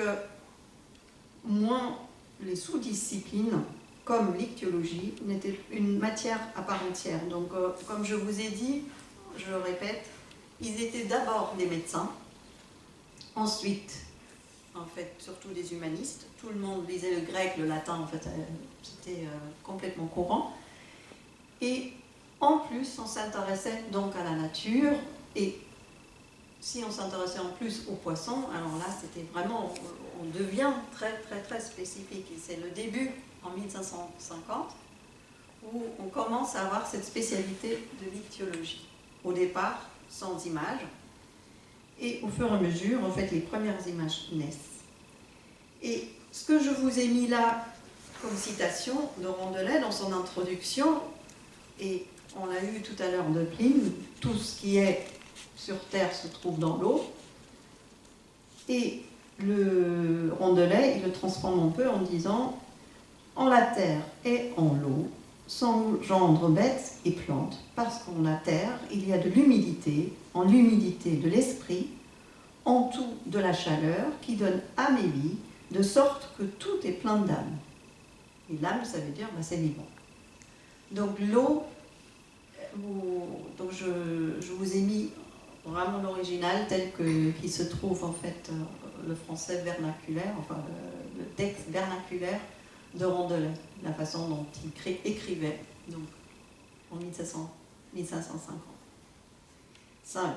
[SPEAKER 2] moins les sous-disciplines, comme l'ichthyologie, n'était une matière à part entière. Donc, comme je vous ai dit, je le répète, ils étaient d'abord des médecins, ensuite, en fait, surtout des humanistes. Tout le monde lisait le grec, le latin, en fait, c'était complètement courant. Et en plus, on s'intéressait donc à la nature, et si on s'intéressait en plus aux poissons, alors là, c'était vraiment, on devient très, très, très spécifique. Et c'est le début, en 1550, où on commence à avoir cette spécialité de l'ichthyologie. Au départ, sans images, et au fur et à mesure, en fait, les premières images naissent. Et ce que je vous ai mis là, comme citation de Rondelet dans son introduction, et on l'a eu tout à l'heure de Pline, tout ce qui est sur Terre se trouve dans l'eau, et le Rondelet, il le transforme un peu en disant « En la terre et en l'eau s'engendrent bêtes et plantes, parce qu'en la terre, il y a de l'humidité, en l'humidité de l'esprit, en tout de la chaleur qui donne âme et vie, de sorte que tout est plein d'âme. » Et l'âme, ça veut dire, c'est vivant. Donc l'eau, donc je vous ai mis vraiment l'original tel qu'il se trouve en fait le français vernaculaire, enfin le texte vernaculaire de Rondelet, la façon dont il écrivait, donc en 1550. 5.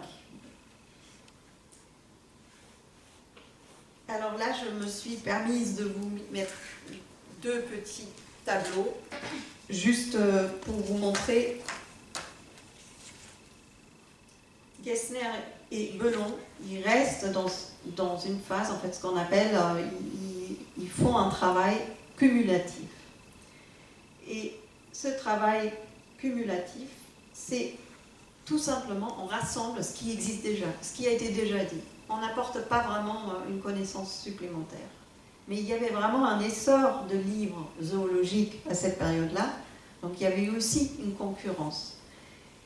[SPEAKER 2] Alors là, je me suis permise de vous mettre 2 petits tableaux, juste pour vous montrer. Gessner et Belon, ils restent dans une phase, en fait, ce qu'on appelle, ils font un travail cumulatif. Et ce travail cumulatif, c'est tout simplement, on rassemble ce qui existe déjà, ce qui a été déjà dit. On n'apporte pas vraiment une connaissance supplémentaire. Mais il y avait vraiment un essor de livres zoologiques à cette période-là, donc il y avait eu aussi une concurrence.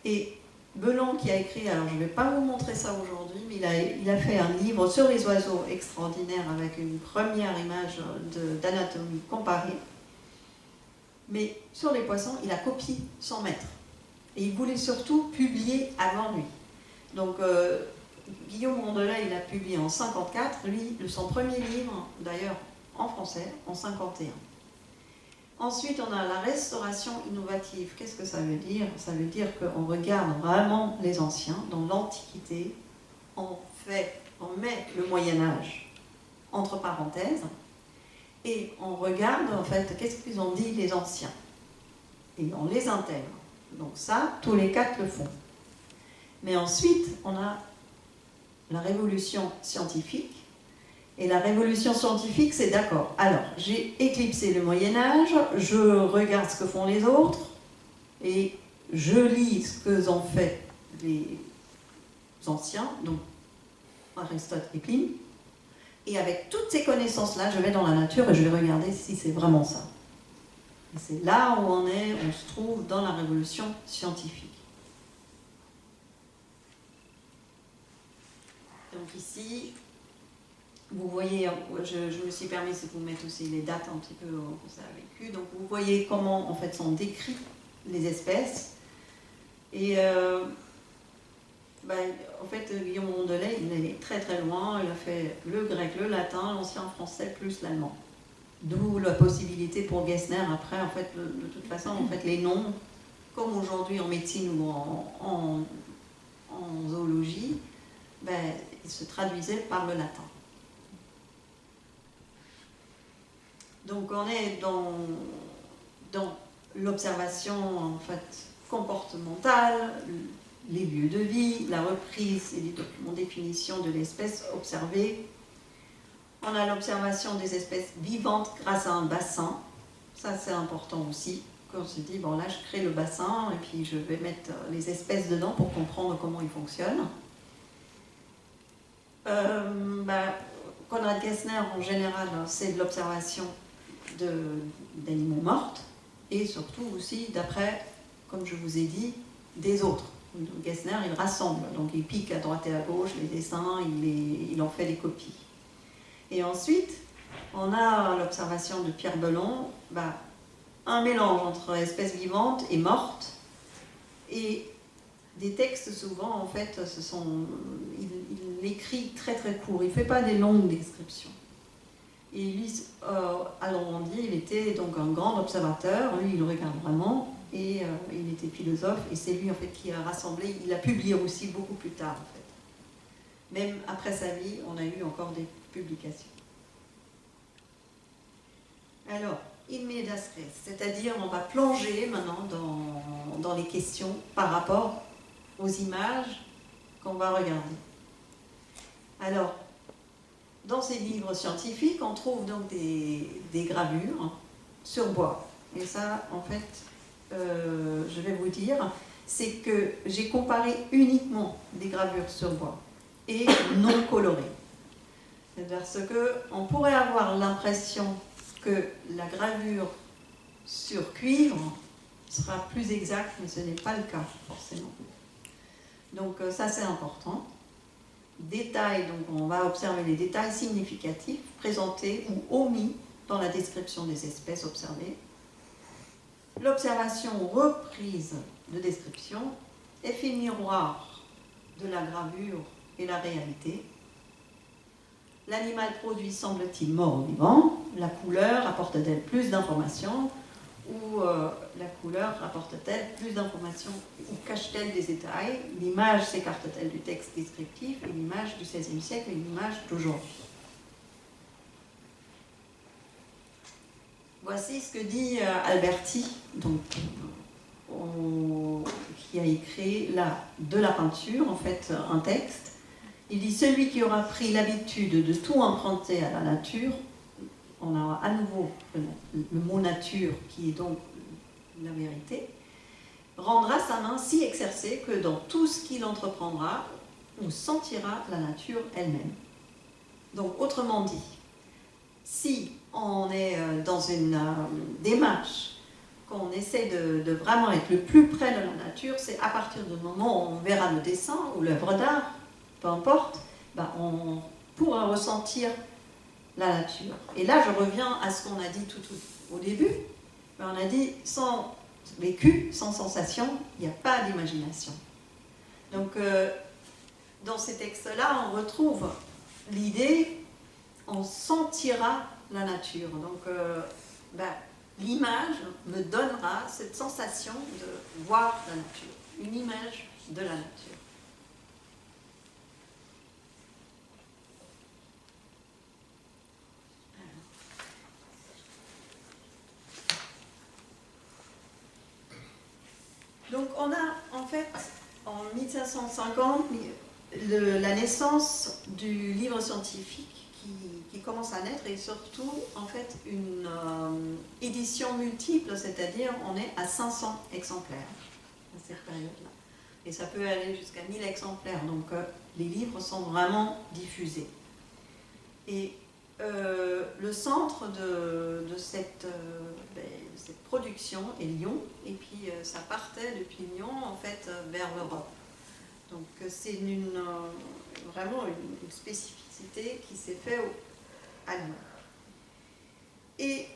[SPEAKER 2] Et Belon qui a écrit, alors je ne vais pas vous montrer ça aujourd'hui, mais il a fait un livre sur les oiseaux extraordinaire avec une première image d'anatomie comparée. Mais sur les poissons, il a copié son maître. Et il voulait surtout publier avant lui. Donc Guillaume Rondelet, il a publié en 54, lui, son premier livre, d'ailleurs en français, en 51. Ensuite, on a la restauration innovative. Qu'est-ce que ça veut dire? Ça veut dire qu'on regarde vraiment les anciens. Dans l'Antiquité, on met le Moyen-Âge entre parenthèses et on regarde en fait qu'est-ce qu'ils ont dit les anciens. Et on les intègre. Donc ça, tous les quatre le font. Mais ensuite, on a la révolution scientifique. Et la révolution scientifique, c'est d'accord. Alors, j'ai éclipsé le Moyen-Âge, je regarde ce que font les autres, et je lis ce que ont fait les anciens, donc Aristote et Pline, et avec toutes ces connaissances-là, je vais dans la nature et je vais regarder si c'est vraiment ça. Et c'est là où on se trouve dans la révolution scientifique. Donc ici, vous voyez, je me suis permis de vous mettre aussi les dates un petit peu où ça a vécu. Donc vous voyez comment en fait sont décrites les espèces. Et en fait, Guillaume Rondelet, il est très très loin. Il a fait le grec, le latin, l'ancien français plus l'allemand. D'où la possibilité pour Gessner après, en fait, de toute façon, en fait, les noms, comme aujourd'hui en médecine ou en zoologie, ils se traduisaient par le latin. Donc on est dans l'observation en fait comportementale, les lieux de vie, la reprise et les documents de définition de l'espèce observée. On a l'observation des espèces vivantes grâce à un bassin. Ça c'est important aussi. Quand on se dit, bon là je crée le bassin et puis je vais mettre les espèces dedans pour comprendre comment ils fonctionnent. Konrad Gessner en général, c'est de l'observation d'animaux morts et surtout aussi d'après, comme je vous ai dit, des autres. Donc, Gessner, il rassemble, donc il pique à droite et à gauche les dessins, il en fait des copies. Et ensuite, on a l'observation de Pierre Belon, un mélange entre espèces vivantes et mortes, et des textes souvent, en fait, il écrit très très court, il ne fait pas des longues descriptions. Et lui, à Normandie, il était donc un grand observateur, lui il regarde vraiment, et il était philosophe, et c'est lui en fait qui a rassemblé, il a publié aussi beaucoup plus tard en fait. Même après sa vie, on a eu encore des publications. Alors, in medias res, c'est-à-dire on va plonger maintenant dans les questions par rapport aux images qu'on va regarder. Alors, dans ces livres scientifiques, on trouve donc des gravures sur bois. Et ça, en fait, je vais vous dire, c'est que j'ai comparé uniquement des gravures sur bois et non colorées. Parce qu'on pourrait avoir l'impression que la gravure sur cuivre sera plus exacte, mais ce n'est pas le cas, forcément. Donc ça, c'est important. Détails, donc on va observer les détails significatifs présentés ou omis dans la description des espèces observées. L'observation reprise de description, effet miroir de la gravure et la réalité. L'animal produit semble-t-il mort ou vivant. La couleur apporte-t-elle plus d'informations ou la couleur apporte-t-elle plus d'informations ou cache-t-elle des détails? L'image s'écarte-t-elle du texte descriptif et l'image du XVIe siècle et l'image d'aujourd'hui? Voici ce que dit Alberti, donc, qui a écrit là, de la peinture, en fait, un texte. Il dit « Celui qui aura pris l'habitude de tout emprunter à la nature », on a à nouveau le mot « nature » qui est donc la vérité, rendra sa main si exercée que dans tout ce qu'il entreprendra, on sentira la nature elle-même. Donc, autrement dit, si on est dans une démarche, qu'on essaie de vraiment être le plus près de la nature, c'est à partir du moment où on verra le dessin ou l'œuvre d'art, peu importe, ben on pourra ressentir la nature. Et là, je reviens à ce qu'on a dit tout au début. Ben, on a dit, sans vécu, sans sensation, il n'y a pas d'imagination. Donc, dans ces textes-là, on retrouve l'idée, on sentira la nature. Donc, ben, l'image me donnera cette sensation de voir la nature, une image de la nature. Donc on a en fait en 1550 la naissance du livre scientifique qui commence à naître et surtout en fait une édition multiple, c'est-à-dire on est à 500 exemplaires à cette période-là. Et ça peut aller jusqu'à 1000 exemplaires, donc les livres sont vraiment diffusés. Et le centre de cette production est Lyon, et puis ça partait depuis Lyon en fait vers l'Europe. Donc c'est vraiment une spécificité qui s'est faite à Lyon. Et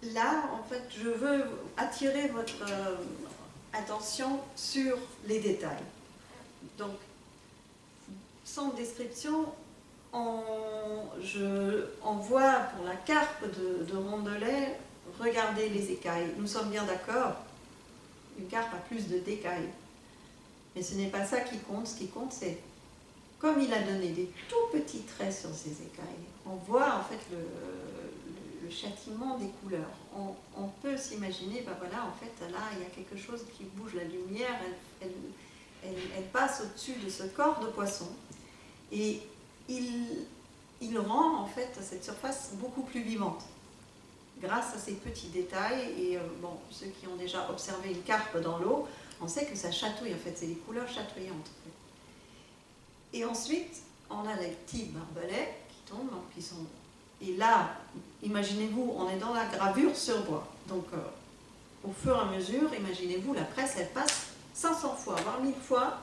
[SPEAKER 2] là, en fait, je veux attirer votre attention sur les détails. Donc, sans description, on voit pour la carpe de Rondelet, regardez les écailles. Nous sommes bien d'accord, une carpe a plus de d'écailles. Mais ce n'est pas ça qui compte. Ce qui compte, c'est comme il a donné des tout petits traits sur ces écailles, on voit en fait le châtiment des couleurs. On peut s'imaginer, ben voilà, en fait, là, il y a quelque chose qui bouge, la lumière, elle passe au-dessus de ce corps de poisson. Et il rend en fait cette surface beaucoup plus vivante grâce à ces petits détails. Et bon, ceux qui ont déjà observé une carpe dans l'eau, on sait que ça chatouille, en fait, c'est des couleurs chatoyantes. En fait. Et ensuite, on a les petits barbelés qui tombent, qui sont... Et là, imaginez-vous, on est dans la gravure sur bois. Donc, au fur et à mesure, imaginez-vous, la presse, elle passe 500 fois, voire 1000 fois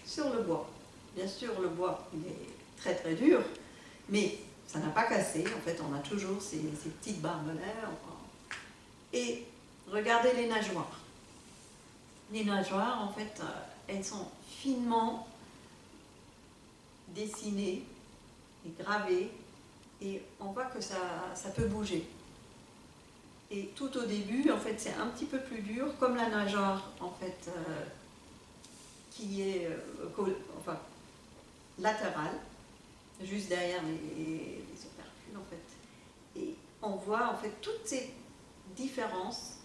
[SPEAKER 2] sur le bois. Bien sûr, le bois, il est très très dur, mais ça n'a pas cassé. En fait, on a toujours ces petites barbelés. Et regardez les nageoires. Les nageoires, en fait, elles sont finement dessinées et gravées, et on voit que ça peut bouger. Et tout au début, en fait, c'est un petit peu plus dur, comme la nageoire, en fait, qui est latérale, juste derrière les opercules, en fait. Et on voit, en fait, toutes ces différences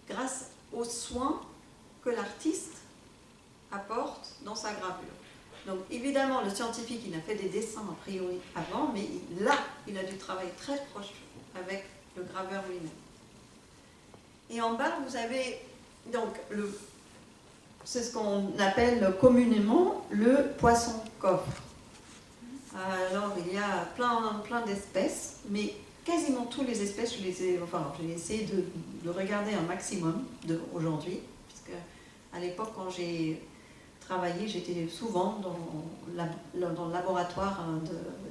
[SPEAKER 2] grâce aux soins que l'artiste apporte dans sa gravure. Donc évidemment, le scientifique, il a fait des dessins a priori avant, mais là, il a du travail très proche avec le graveur lui-même. Et en bas, vous avez donc c'est ce qu'on appelle communément le poisson coffre. Alors il y a plein d'espèces, mais quasiment toutes les espèces, j'ai essayé de regarder un maximum aujourd'hui, puisque à l'époque quand j'ai travaillé, j'étais souvent dans le laboratoire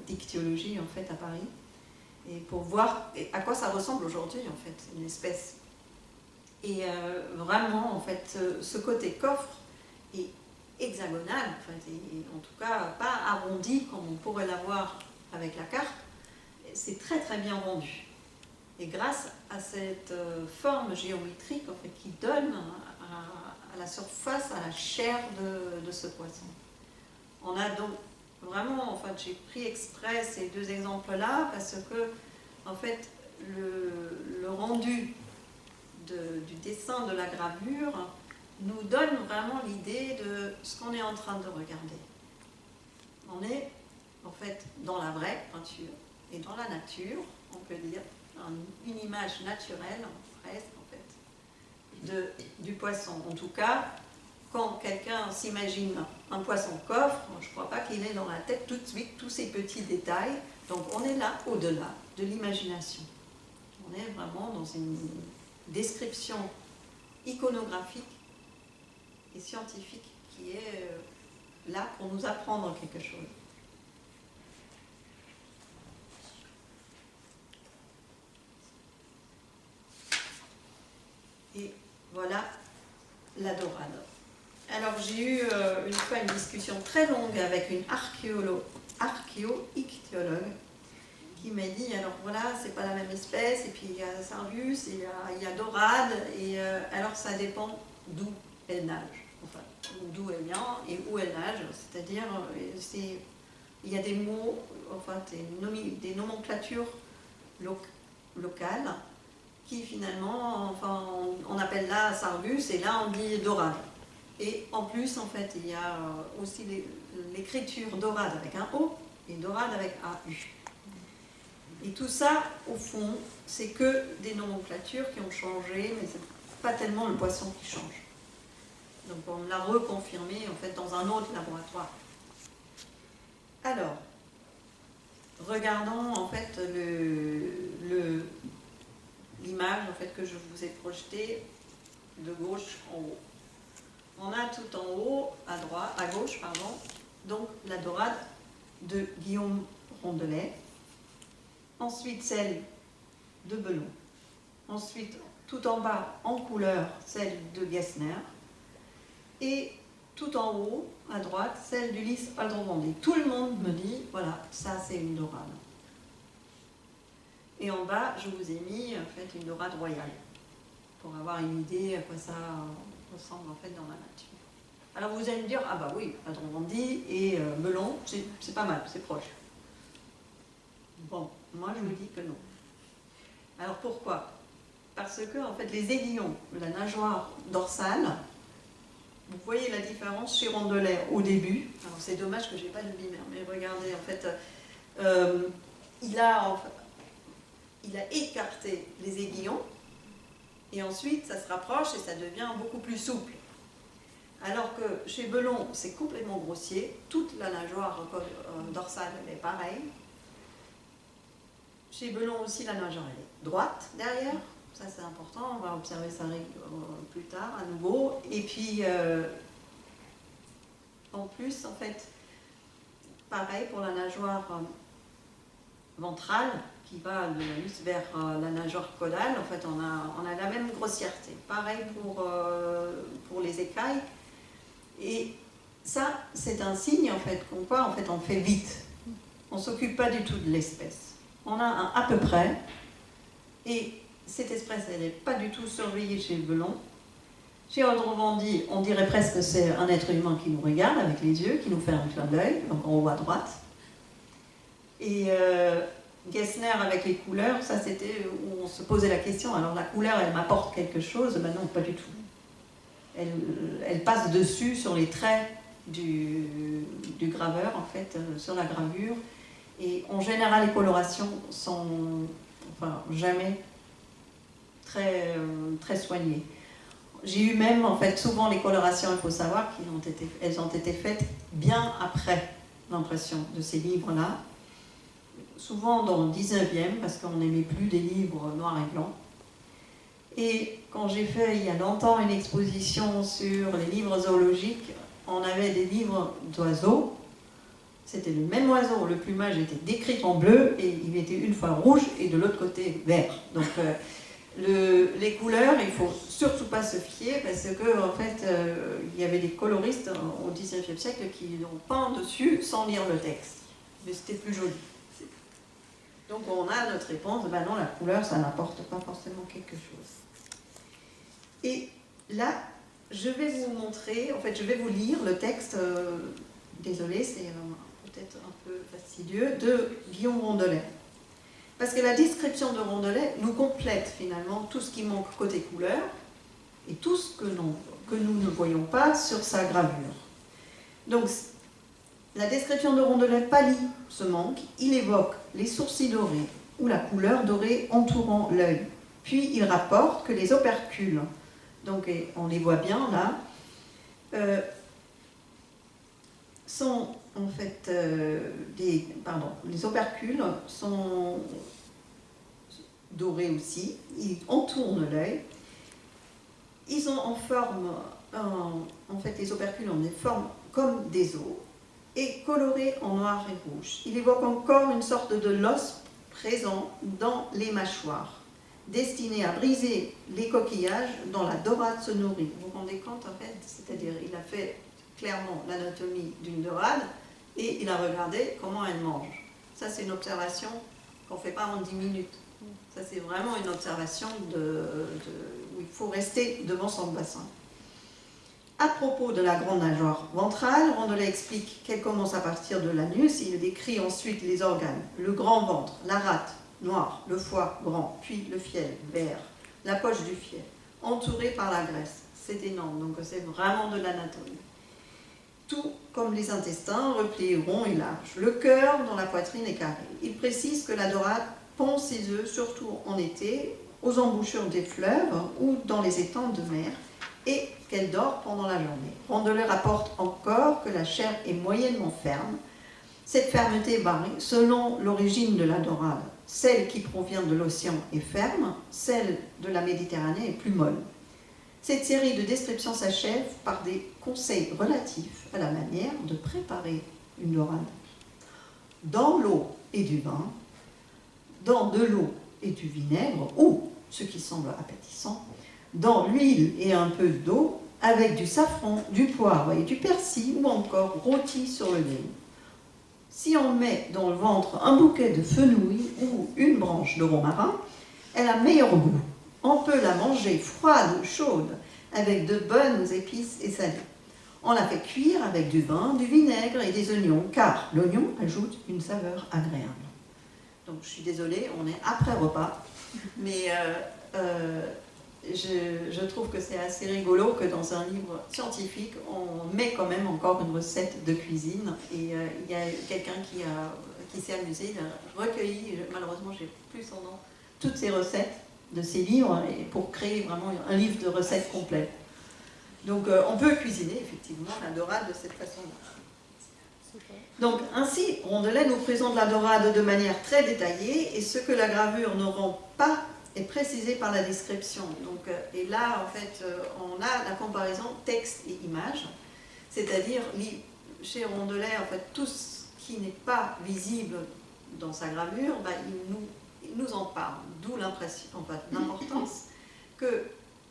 [SPEAKER 2] d'ichtyologie en fait à Paris, et pour voir à quoi ça ressemble aujourd'hui en fait une espèce. Et vraiment en fait ce côté coffre est hexagonal, en fait, et en tout cas pas arrondi comme on pourrait l'avoir avec la carte. C'est très très bien rendu. Et grâce à cette forme géométrique en fait, qui donne à la surface, à la chair de ce poisson. On a donc vraiment, en fait, j'ai pris exprès ces deux exemples-là parce que, en fait, le rendu du dessin de la gravure nous donne vraiment l'idée de ce qu'on est en train de regarder. On est, en fait, dans la vraie peinture et dans la nature, on peut dire, une image naturelle, presque, en fait, du poisson. En tout cas, quand quelqu'un s'imagine un poisson coffre, je ne crois pas qu'il ait dans la tête tout de suite tous ces petits détails, Donc on est là au-delà de l'imagination. On est vraiment dans une description iconographique et scientifique qui est là pour nous apprendre quelque chose. Et voilà la dorade. Alors j'ai eu une fois une discussion très longue avec une archéo-ichtyologue qui m'a dit, alors voilà, c'est pas la même espèce, et puis il y a Sargus, et il y a dorade, et alors ça dépend d'où elle nage, enfin d'où elle vient et où elle nage, c'est-à-dire il y a des mots, enfin des nomenclatures locales qui finalement, enfin on appelle là Sargus et là on dit dorade. Et en plus en fait il y a aussi l'écriture dorade avec un O et dorade avec AU. Et tout ça, au fond, c'est que des nomenclatures qui ont changé, mais c'est pas tellement le poisson qui change. Donc on l'a reconfirmé en fait dans un autre laboratoire. Alors, regardons en fait l'image en fait que je vous ai projetée de gauche en haut. On a tout en haut, à gauche, donc la dorade de Guillaume Rondelet. Ensuite, celle de Belon. Ensuite, tout en bas, en couleur, celle de Gessner. Et tout en haut, à droite, celle d'Ulysse Aldrovandi. Tout le monde me dit, voilà, ça c'est une dorade. Et en bas, je vous ai mis en fait une dorade royale, pour avoir une idée à quoi ça ressemble en fait dans la nature. Alors vous allez me dire, ah bah oui, Aldrovandi et Belon, c'est pas mal, c'est proche. Bon, moi je vous dis que non. Alors pourquoi? Parce que en fait les aiguillons de la nageoire dorsale, vous voyez la différence chez Rondelet au début. Alors c'est dommage que j'ai pas de bimère, mais regardez en fait, il a écarté les aiguillons et ensuite ça se rapproche et ça devient beaucoup plus souple. Alors que chez Belon c'est complètement grossier, toute la nageoire dorsale elle est pareille. Chez Belon aussi, la nageoire elle est droite derrière, ça c'est important, on va observer ça plus tard à nouveau. Et puis, en plus, en fait, pareil pour la nageoire ventrale, qui va de l'anus vers la nageoire caudale, en fait on a la même grossièreté. Pareil pour les écailles. Et ça, c'est un signe en fait qu'on voit, en fait on fait vite. On ne s'occupe pas du tout de l'espèce. On a un à peu près, et cette espèce, elle n'est pas du tout surveillée chez le Belon. Chez Aldrovandi, on dirait presque que c'est un être humain qui nous regarde avec les yeux, qui nous fait un clin d'œil, donc en haut à droite. Et Gessner avec les couleurs, ça c'était où on se posait la question, alors la couleur, elle m'apporte quelque chose? Ben non, pas du tout. Elle passe dessus sur les traits du graveur, en fait, sur la gravure. Et en général, les colorations sont jamais très soignées. J'ai eu même, en fait, souvent les colorations, il faut savoir qu'elles ont été faites bien après l'impression de ces livres-là. Souvent dans le 19e, parce qu'on n'aimait plus des livres noirs et blancs. Et quand j'ai fait, il y a longtemps, une exposition sur les livres zoologiques, on avait des livres d'oiseaux. C'était le même oiseau, le plumage était décrit en bleu et il était une fois rouge et de l'autre côté vert. Donc les couleurs, il ne faut surtout pas se fier parce que en fait, il y avait des coloristes au XIXe siècle qui l'ont peint dessus sans lire le texte. Mais c'était plus joli. Donc on a notre réponse, ben non, la couleur, ça n'apporte pas forcément quelque chose. Et là, je vais vous montrer, en fait, je vais vous lire le texte, désolé, c'est peut-être un peu fastidieux, de Guillaume Rondelet. Parce que la description de Rondelet nous complète finalement tout ce qui manque côté couleur et tout ce que nous ne voyons pas sur sa gravure. Donc, la description de Rondelet pallie ce manque, il évoque les sourcils dorés ou la couleur dorée entourant l'œil. Puis il rapporte que les opercules, donc on les voit bien là, sont en fait, les opercules sont dorés aussi, ils entournent l'œil. Ils ont en forme, en fait, les opercules ont des formes comme des os et colorés en noir et rouge. Il évoque encore une sorte de l'os présent dans les mâchoires, destiné à briser les coquillages dont la dorade se nourrit. Vous vous rendez compte, en fait, c'est-à-dire il a fait clairement l'anatomie d'une dorade et il a regardé comment elle mange. Ça, c'est une observation qu'on ne fait pas en 10 minutes. Ça, c'est vraiment une observation où il faut rester devant son bassin. À propos de la grande nageoire ventrale, Rondelet explique qu'elle commence à partir de l'anus. Il décrit ensuite les organes, le grand ventre, la rate, noire, le foie, grand, puis le fiel, vert, la poche du fiel, entourée par la graisse. C'est énorme, donc c'est vraiment de l'anatomie. Tout comme les intestins, repliés ronds et larges. Le cœur, dont la poitrine est carrée. Il précise que la dorade pond ses œufs, surtout en été, aux embouchures des fleuves ou dans les étangs de mer, et qu'elle dort pendant la journée. Rondelet rapporte encore que la chair est moyennement ferme. Cette fermeté varie selon l'origine de la dorade. Celle qui provient de l'océan est ferme, celle de la Méditerranée est plus molle. Cette série de descriptions s'achève par des conseils relatifs à la manière de préparer une dorade. Dans l'eau et du vin, dans de l'eau et du vinaigre, ou, ce qui semble appétissant, dans l'huile et un peu d'eau, avec du safran, du poivre et du persil, ou encore rôti sur le grill. Si on met dans le ventre un bouquet de fenouil ou une branche de romarin, elle a meilleur goût. On peut la manger froide ou chaude, avec de bonnes épices et salées. On la fait cuire avec du vin, du vinaigre et des oignons, car l'oignon ajoute une saveur agréable. Donc je suis désolée, on est après repas, mais je trouve que c'est assez rigolo que dans un livre scientifique, on met quand même encore une recette de cuisine. Et il y a quelqu'un qui s'est amusé, il a recueilli, malheureusement j'ai plus son nom, toutes ces recettes de ces livres pour créer vraiment un livre de recettes complet. Donc on peut cuisiner effectivement la dorade de cette façon-là. Donc ainsi, Rondelet nous présente la dorade de manière très détaillée et ce que la gravure ne rend pas est précisé par la description. Donc, et là, en fait, on a la comparaison texte et image, c'est-à-dire chez Rondelet, en fait, tout ce qui n'est pas visible dans sa gravure, bah, il nous en parle, d'où l'impression, en fait, l'importance que,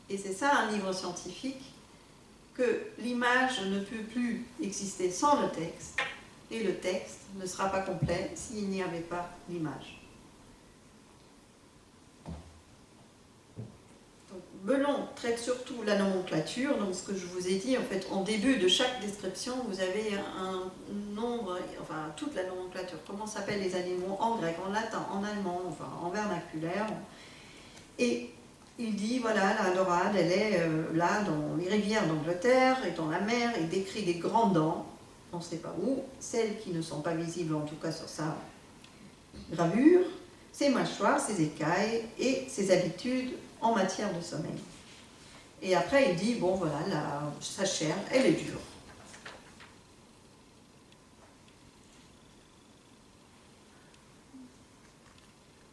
[SPEAKER 2] et c'est ça un livre scientifique, que l'image ne peut plus exister sans le texte, et le texte ne sera pas complet s'il n'y avait pas l'image. Belon traite surtout la nomenclature, donc ce que je vous ai dit, en fait, en début de chaque description, vous avez un nombre, enfin toute la nomenclature, comment s'appellent les animaux en grec, en latin, en allemand, enfin en vernaculaire. Et il dit, voilà, la dorade, elle est là dans les rivières d'Angleterre et dans la mer, il décrit des grandes dents, on ne sait pas où, celles qui ne sont pas visibles en tout cas sur sa gravure, ses mâchoires, ses écailles et ses habitudes en matière de sommeil. Et après, il dit, bon voilà, sa chair, elle est dure.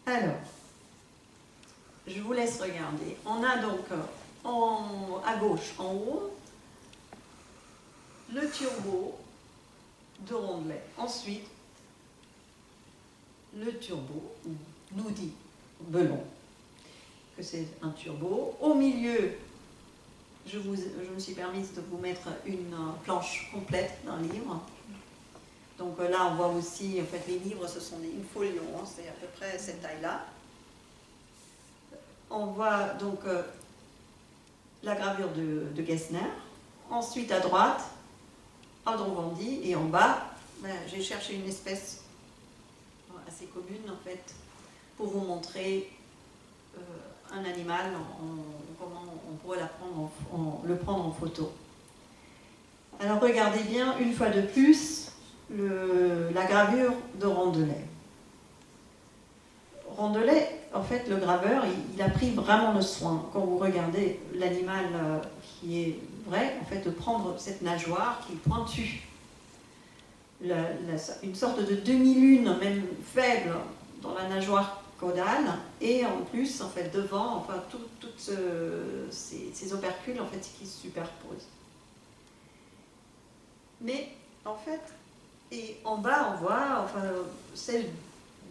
[SPEAKER 2] Alors, je vous laisse regarder. On a donc à gauche, en haut, le turbo de Rondelet. Ensuite, le turbo, nous dit Belon, que c'est un turbo. Au milieu, je me suis permise de vous mettre une planche complète d'un livre. Donc là, on voit aussi, en fait, les livres, ce sont une folio, hein, c'est à peu près cette taille-là. On voit donc la gravure de Gessner. Ensuite, à droite, Aldrovandi, et en bas, ben, j'ai cherché une espèce assez commune, en fait, pour vous montrer un animal, comment on pourrait le prendre en photo. Alors regardez bien, une fois de plus, la gravure de Rondelet. Rondelet, en fait, le graveur, il a pris vraiment le soin, quand vous regardez l'animal qui est vrai, en fait, de prendre cette nageoire qui est pointue. une sorte de demi-lune, même faible, dans la nageoire caudale, et en plus, en fait, devant, enfin, toutes ces opercules, en fait, qui se superposent. Mais, en fait, et en bas, on voit, enfin, celle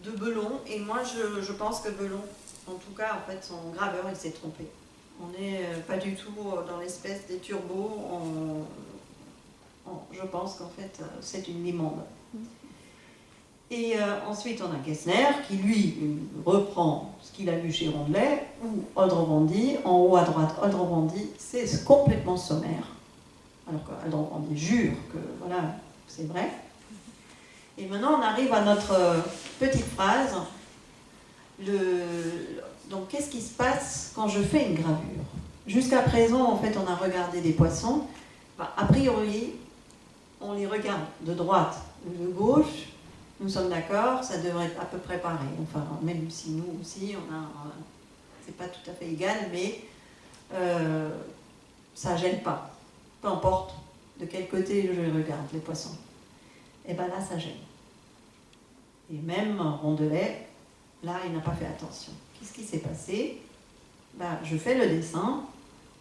[SPEAKER 2] de Belon, et moi, je pense que Belon, en tout cas, en fait, son graveur, il s'est trompé. On n'est pas du tout dans l'espèce des turbos, je pense qu'en fait, c'est une limande. Et ensuite, on a Gessner qui, lui, reprend ce qu'il a vu chez Rondelet, ou Aldrovandi, en haut à droite, Aldrovandi, c'est complètement sommaire. Alors qu'Aldrovandi jure que, voilà, c'est vrai. Et maintenant, on arrive à notre petite phrase. Donc, qu'est-ce qui se passe quand je fais une gravure? Jusqu'à présent, en fait, on a regardé des poissons. A priori, on les regarde de droite ou de gauche. Nous sommes d'accord, ça devrait être à peu près pareil. Enfin, même si nous aussi, c'est pas tout à fait égal, mais ça gêne pas. Peu importe de quel côté je regarde les poissons. Et bien là, ça gêne. Et même Rondelet, là, il n'a pas fait attention. Qu'est-ce qui s'est passé? Je fais le dessin,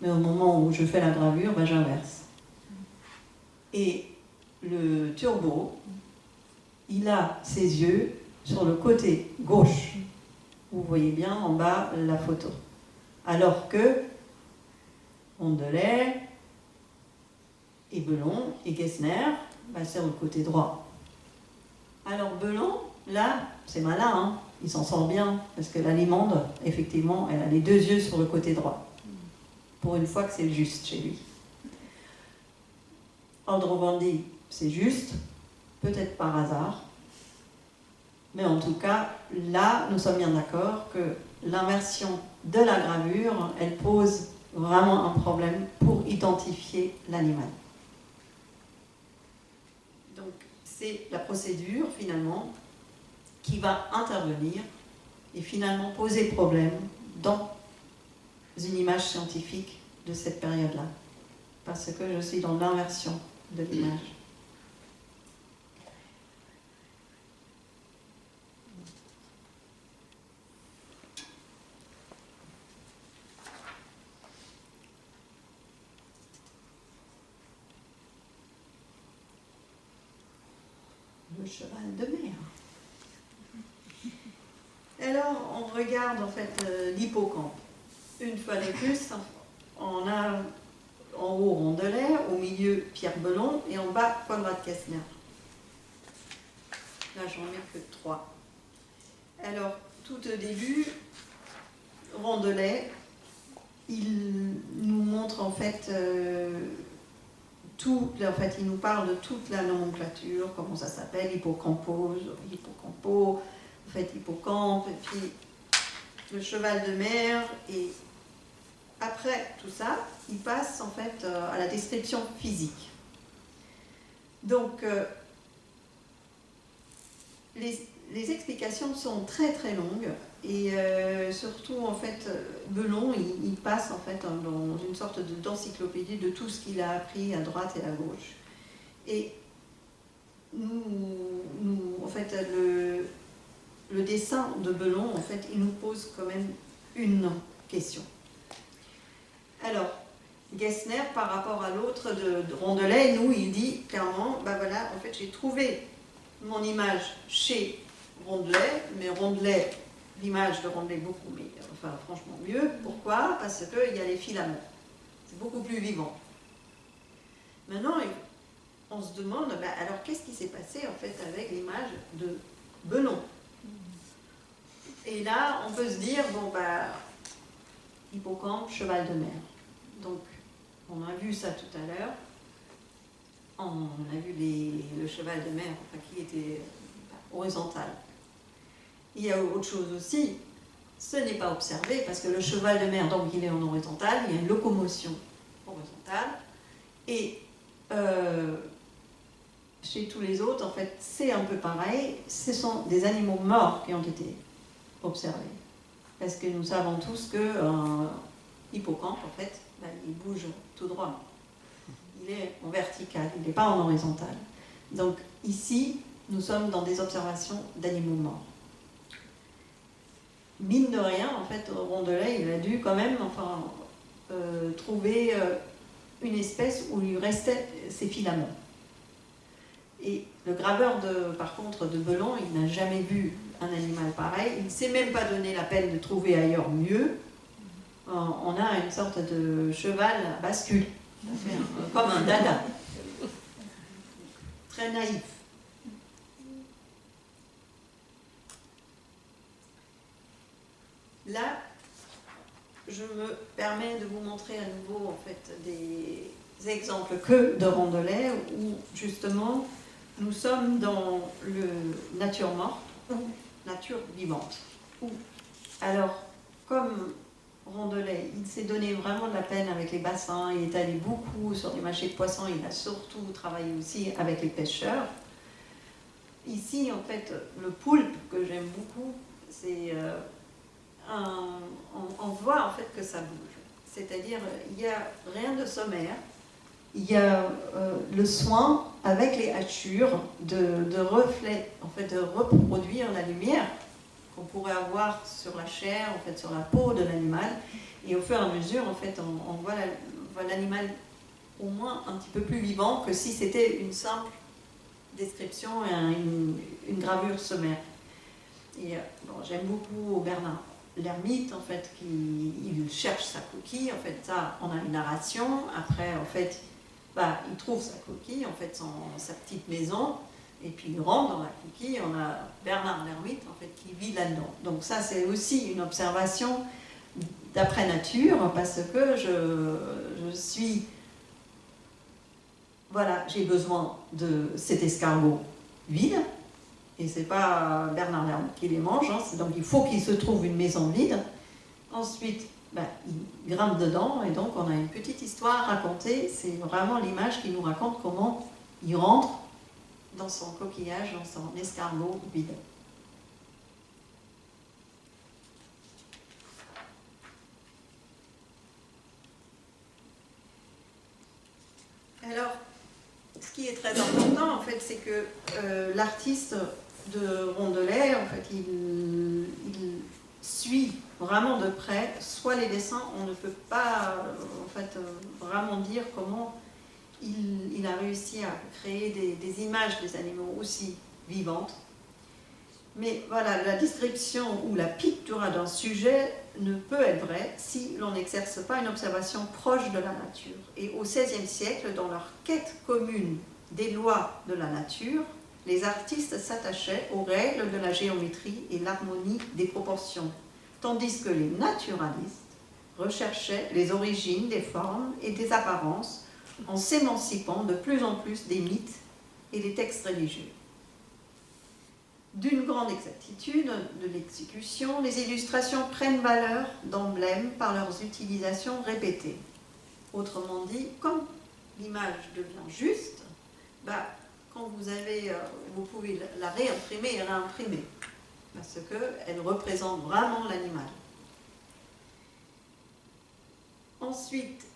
[SPEAKER 2] mais au moment où je fais la gravure, j'inverse. Et le turbo, il a ses yeux sur le côté gauche. Vous voyez bien en bas la photo. Alors que Rondelet et Belon et Gessner, c'est sur le côté droit. Alors Belon, là, c'est malin, hein, il s'en sort bien, parce que la limande, effectivement, elle a les deux yeux sur le côté droit. Pour une fois que c'est juste chez lui. Aldrovandi, c'est juste, peut-être par hasard, mais en tout cas, là, nous sommes bien d'accord que l'inversion de la gravure, elle pose vraiment un problème pour identifier l'animal. Donc, c'est la procédure, finalement, qui va intervenir et finalement poser problème dans une image scientifique de cette période-là. Parce que je suis dans l'inversion de l'image. Le cheval de mer. Alors, on regarde en fait l'hippocampe. Une fois de plus, on a en haut Rondelet, au milieu Pierre Belon et en bas Konrad Gessner. Là, j'en mets que 3. Alors, tout au début, Rondelet, il nous montre en fait il nous parle de toute la nomenclature, comment ça s'appelle, hippocampo, en fait hippocampe, et puis le cheval de mer, et après tout ça, il passe en fait à la description physique. Donc, les explications sont très très longues, et surtout en fait, Belon, il passe en fait dans une sorte d'encyclopédie de tout ce qu'il a appris à droite et à gauche. Et en fait, le dessin de Belon, en fait, il nous pose quand même une question. Alors, Gessner, par rapport à l'autre de Rondelet, il dit clairement, voilà, en fait, j'ai trouvé mon image chez Rondelet, mais Rondelet, l'image de Rondelet beaucoup mieux, enfin franchement mieux. Pourquoi? Parce qu'il y a les filaments. C'est beaucoup plus vivant. Maintenant, on se demande, alors qu'est-ce qui s'est passé en fait avec l'image de Belon? Et là, on peut se dire, hippocampe, cheval de mer. Donc, on a vu ça tout à l'heure. On a vu le cheval de mer, qui était horizontal. Il y a autre chose aussi, ce n'est pas observé, parce que le cheval de mer, donc il est en horizontal, il y a une locomotion horizontale, et chez tous les autres, en fait, c'est un peu pareil, ce sont des animaux morts qui ont été observés. Parce que nous savons tous qu'un hippocampe, en fait, il bouge tout droit. Il est en vertical, il n'est pas en horizontal. Donc, ici, nous sommes dans des observations d'animaux morts. Mine de rien, en fait, Rondelet, il a dû quand même trouver une espèce où il restait ses filaments. Et le graveur, par contre, de Belon, il n'a jamais vu un animal pareil. Il ne s'est même pas donné la peine de trouver ailleurs mieux. On a une sorte de cheval à bascule, comme un dada. Très naïf. Là, je me permets de vous montrer à nouveau en fait, des exemples que de Rondelet où justement nous sommes dans le nature morte ou nature vivante. Alors, comme Rondelet, il s'est donné vraiment de la peine avec les bassins, il est allé beaucoup sur des marchés de poissons, il a surtout travaillé aussi avec les pêcheurs. Ici, en fait, le poulpe que j'aime beaucoup, c'est on voit en fait que ça bouge. C'est-à-dire, il n'y a rien de sommaire, il y a le soin avec les hachures de reflet, en fait, de reproduire la lumière qu'on pourrait avoir sur la chair, en fait, sur la peau de l'animal. Et au fur et à mesure, en fait, on voit l'animal au moins un petit peu plus vivant que si c'était une simple description et une gravure sommaire. Et bon, j'aime beaucoup Bernard l'ermite, en fait, il cherche sa coquille. En fait, ça, on a une narration. Après, en fait, il trouve sa coquille, en fait, sa petite maison. Et puis il rentre dans la coquille, on a Bernard l'ermite en fait, qui vit là-dedans. Donc ça c'est aussi une observation d'après nature, parce que je suis... Voilà, j'ai besoin de cet escargot vide, et c'est pas Bernard l'ermite qui les mange, hein, donc il faut qu'il se trouve une maison vide. Ensuite, il grimpe dedans, et donc on a une petite histoire à raconter, c'est vraiment l'image qui nous raconte comment il rentre dans son coquillage, dans son escargot vide. Alors, ce qui est très important, en fait, c'est que l'artiste de Rondelet, en fait, il suit vraiment de près, soit les dessins, on ne peut pas, en fait, vraiment dire comment il a réussi à créer des images des animaux aussi vivantes. Mais voilà, la description ou la pictura d'un sujet ne peut être vraie si l'on n'exerce pas une observation proche de la nature. Et au XVIe siècle, dans leur quête commune des lois de la nature, les artistes s'attachaient aux règles de la géométrie et l'harmonie des proportions, tandis que les naturalistes recherchaient les origines des formes et des apparences en s'émancipant de plus en plus des mythes et des textes religieux. D'une grande exactitude de l'exécution, les illustrations prennent valeur d'emblèmes par leurs utilisations répétées. Autrement dit, comme l'image devient juste, quand vous pouvez la réimprimer et réimprimer, parce qu'elle représente vraiment l'animal. Ensuite,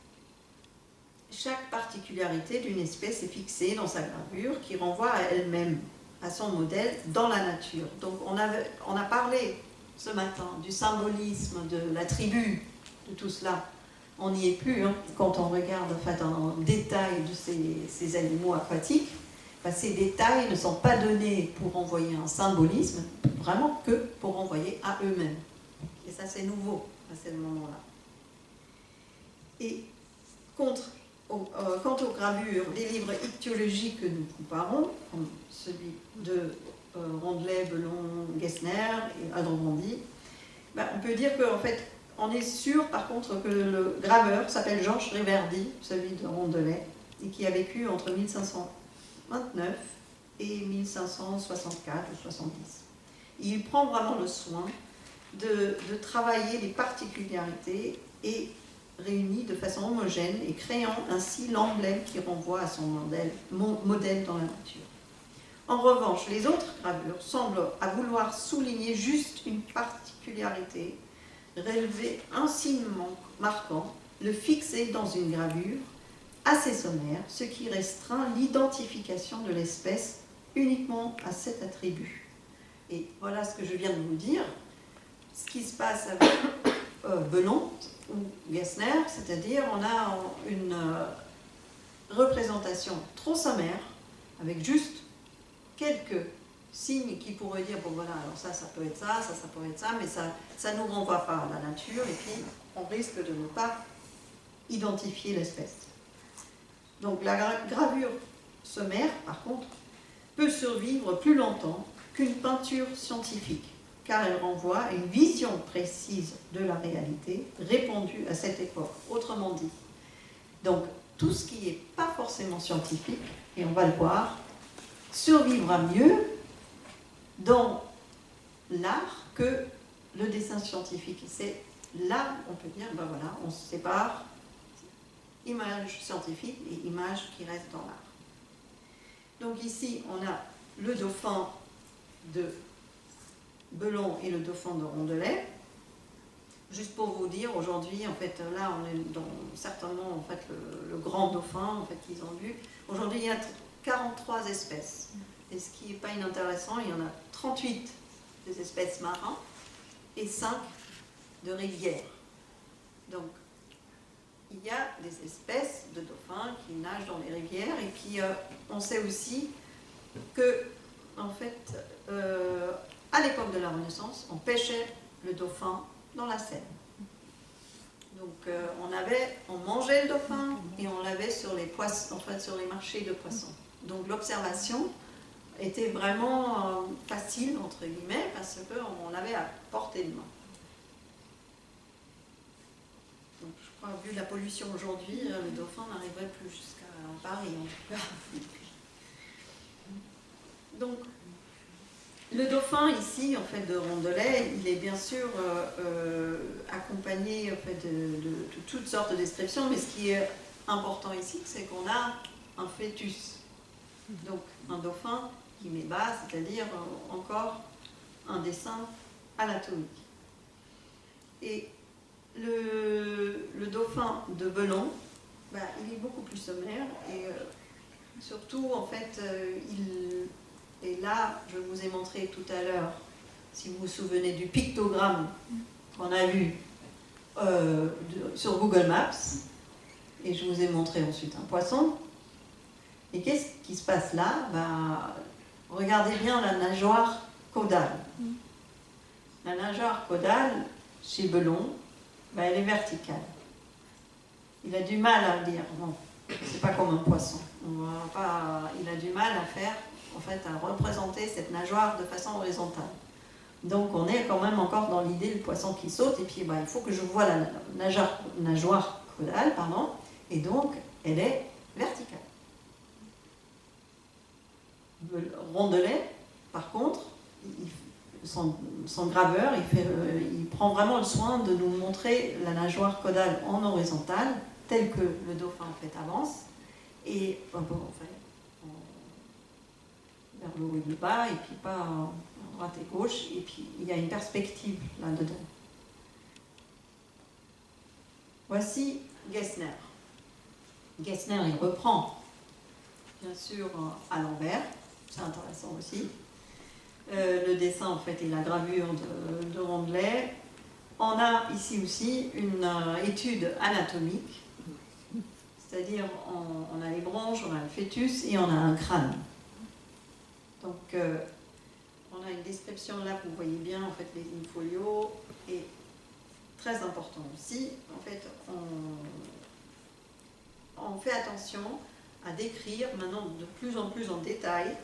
[SPEAKER 2] chaque particularité d'une espèce est fixée dans sa gravure qui renvoie à elle-même, à son modèle dans la nature. Donc on a parlé ce matin du symbolisme de la tribu, de tout cela. On n'y est plus, hein, quand on regarde en fait, en détail de ces animaux aquatiques. Ces détails ne sont pas donnés pour envoyer un symbolisme, vraiment que pour envoyer à eux-mêmes. Et ça c'est nouveau à ce moment-là. Et quant aux gravures des livres ichtyologiques que nous comparons, comme celui de Rondelet, Belon, Gessner et Aldrovandi, on peut dire qu'en fait, on est sûr par contre que le graveur s'appelle Georges Riverdy, celui de Rondelet, et qui a vécu entre 1529 et 1564 ou 70. Et il prend vraiment le soin de travailler les particularités et réunis de façon homogène et créant ainsi l'emblème qui renvoie à son modèle dans la nature. En revanche, les autres gravures semblent à vouloir souligner juste une particularité, relever un signe marquant, le fixer dans une gravure assez sommaire, ce qui restreint l'identification de l'espèce uniquement à cet attribut. Et voilà ce que je viens de vous dire. Ce qui se passe avec Belon ou Gessner, c'est-à-dire on a une représentation trop sommaire, avec juste quelques signes qui pourraient dire, bon voilà, alors ça peut être ça, ça pourrait être ça, mais ça ne nous renvoie pas à la nature, et puis on risque de ne pas identifier l'espèce. Donc la gravure sommaire, par contre, peut survivre plus longtemps qu'une peinture scientifique, car elle renvoie à une vision précise de la réalité répandue à cette époque. Autrement dit, donc tout ce qui n'est pas forcément scientifique, et on va le voir, survivra mieux dans l'art que le dessin scientifique. C'est là, on peut dire, ben voilà, on se sépare image scientifique et image qui reste dans l'art. Donc ici, on a le dauphin de Belon et le dauphin de Rondelet. Juste pour vous dire, aujourd'hui, en fait, là, on est dans certainement en fait, le grand dauphin en fait, qu'ils ont vu. Aujourd'hui, il y a 43 espèces. Et ce qui n'est pas inintéressant, il y en a 38 des espèces marines et 5 de rivières. Donc, il y a des espèces de dauphins qui nagent dans les rivières. Et puis, on sait aussi que, en fait, à l'époque de la Renaissance, on pêchait le dauphin dans la Seine. Donc, on mangeait le dauphin et on l'avait sur les poissons, en fait, sur les marchés de poissons. Donc, l'observation était vraiment facile, entre guillemets, parce qu'on l'avait à portée de main. Donc, je crois, vu la pollution aujourd'hui, le dauphin n'arriverait plus jusqu'à Paris, en tout cas. Donc, le dauphin, ici, en fait, de Rondelet, il est bien sûr accompagné en fait, de toutes sortes de descriptions, mais ce qui est important ici, c'est qu'on a un fœtus. Donc, un dauphin qui met bas, c'est-à-dire encore un dessin anatomique. Et le dauphin de Belon, bah, il est beaucoup plus sommaire et surtout, en fait, et là, je vous ai montré tout à l'heure, si vous vous souvenez du pictogramme qu'on a vu sur Google Maps, et je vous ai montré ensuite un poisson. Et qu'est-ce qui se passe là? Bah, regardez bien la nageoire caudale. La nageoire caudale, chez Belon, bah, elle est verticale. Il a du mal à dire, bon, c'est pas comme un poisson. Il a du mal à faire, en fait, à représenter cette nageoire de façon horizontale. Donc on est quand même encore dans l'idée du poisson qui saute, et puis bah, il faut que je vois la nageoire caudale, pardon, et donc elle est verticale. Rondelet, par contre, son graveur, il prend vraiment le soin de nous montrer la nageoire caudale en horizontale, telle que le dauphin en fait avance, et un peu en fait, vers le haut et le bas, et puis pas à droite et gauche, et puis il y a une perspective là-dedans. Voici Gessner. Gessner, il reprend, bien sûr, à l'envers, c'est intéressant aussi. Le dessin, en fait, et la gravure de Rondelet. On a ici aussi une étude anatomique, c'est-à-dire on a les bronches, on a le fœtus et on a un crâne. Donc, on a une description là, vous voyez bien, en fait, les in-folio, et très important aussi, en fait, on fait attention à décrire maintenant de plus en plus en détail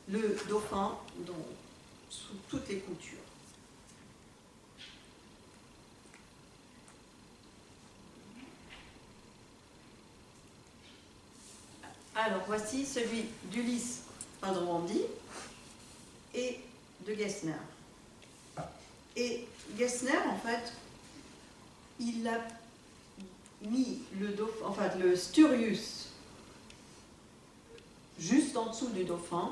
[SPEAKER 2] le dauphin sous toutes les coutures. Alors voici celui d'Ulysse Aldrovandi et de Gessner. Et Gessner, en fait, il a mis le dauphin, enfin le Sturius juste en dessous du dauphin.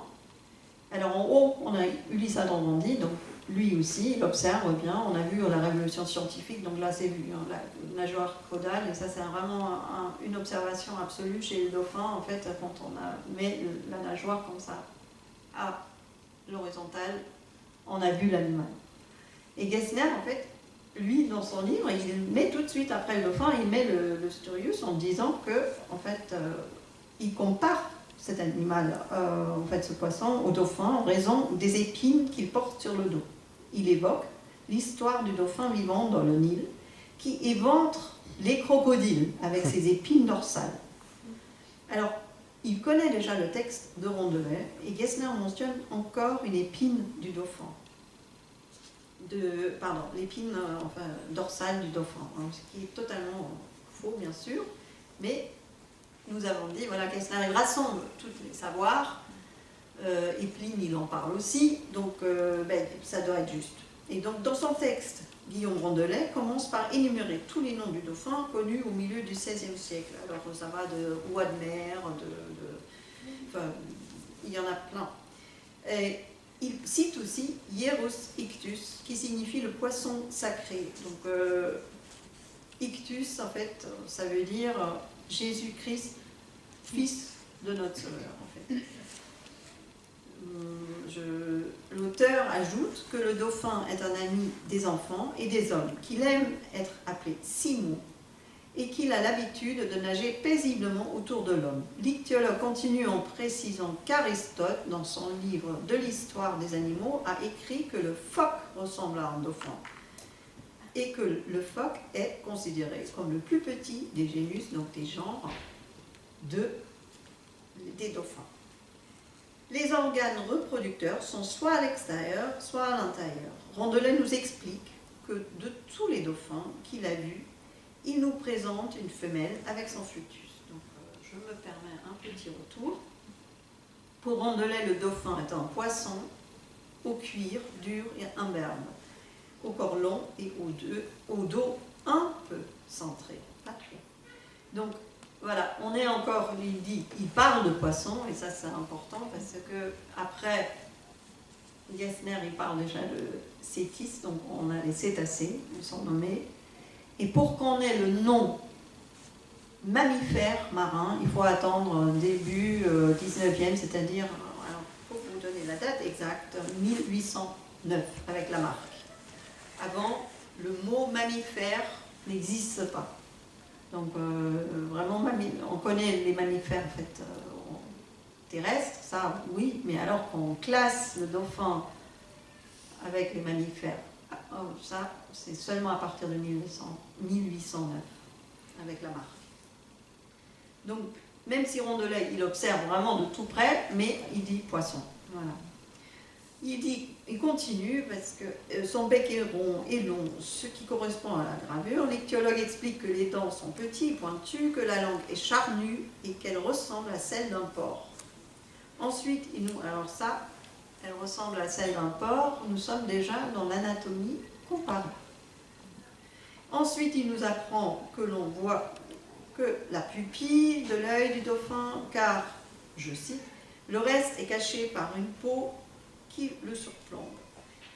[SPEAKER 2] Alors en haut, on a Ulysse Aldrovandi, donc lui aussi, il observe bien. On a vu la révolution scientifique, donc là c'est vu, hein, la nageoire caudale, et ça c'est vraiment une observation absolue chez les dauphins, en fait, quand on met la nageoire comme ça, à l'horizontale, on a vu l'animal. Et Gessner, en fait, lui, dans son livre, il met tout de suite après le dauphin, il met le Sturius en disant que, en fait, il compare cet animal, en fait, ce poisson, au dauphin en raison des épines qu'il porte sur le dos. Il évoque l'histoire du dauphin vivant dans le Nil, qui éventre les crocodiles avec ses épines dorsales. Alors, il connaît déjà le texte de Rondelet, et Gessner mentionne encore une épine du dauphin. L'épine dorsale du dauphin, hein, ce qui est totalement faux, bien sûr, mais nous avons dit, voilà, Gessner, il rassemble tous les savoirs, et Pline, il en parle aussi, donc ça doit être juste. Et donc, dans son texte, Guillaume Rondelet commence par énumérer tous les noms du dauphin connus au milieu du XVIe siècle. Alors, ça va de roi de mer, il y en a plein. Et il cite aussi Hierus Ictus, qui signifie le poisson sacré. Donc, Ictus, en fait, ça veut dire Jésus-Christ, fils de notre Sauveur, en fait. L'auteur ajoute que le dauphin est un ami des enfants et des hommes, qu'il aime être appelé Simon et qu'il a l'habitude de nager paisiblement autour de l'homme. L'ichtyologue continue en précisant qu'Aristote, dans son livre de l'histoire des animaux, a écrit que le phoque ressemble à un dauphin et que le phoque est considéré comme le plus petit des génus, donc des genres des dauphins. Les organes reproducteurs sont soit à l'extérieur, soit à l'intérieur. Rondelet nous explique que de tous les dauphins qu'il a vus, il nous présente une femelle avec son fœtus. Donc, je me permets un petit retour. Pour Rondelet, le dauphin est un poisson au cuir dur et imberbe, au corps long et au dos un peu centré, pas trop. Donc, voilà, on est encore, il parle de poisson, et ça c'est important parce que après, Gessner il parle déjà de cétis, donc on a les cétacés, ils sont nommés, et pour qu'on ait le nom mammifère marin, il faut attendre début 19e, c'est-à-dire, alors pour vous donner la date exacte, 1809 avec Lamarck. Avant, le mot mammifère n'existe pas. Donc vraiment, on connaît les mammifères en fait, terrestres, ça oui, mais alors qu'on classe le dauphin avec les mammifères, ça c'est seulement à partir de 1809 avec Lamarck. Donc même si Rondelet il observe vraiment de tout près, mais il dit poisson. Voilà. Il continue parce que son bec est rond et long, ce qui correspond à la gravure. L'ichtyologue explique que les dents sont petites et pointues, que la langue est charnue et qu'elle ressemble à celle d'un porc. Ensuite, alors ça, elle ressemble à celle d'un porc, nous sommes déjà dans l'anatomie comparée. Ensuite, il nous apprend que l'on voit que la pupille de l'œil du dauphin, car, je cite, le reste est caché par une peau qui le surplombe.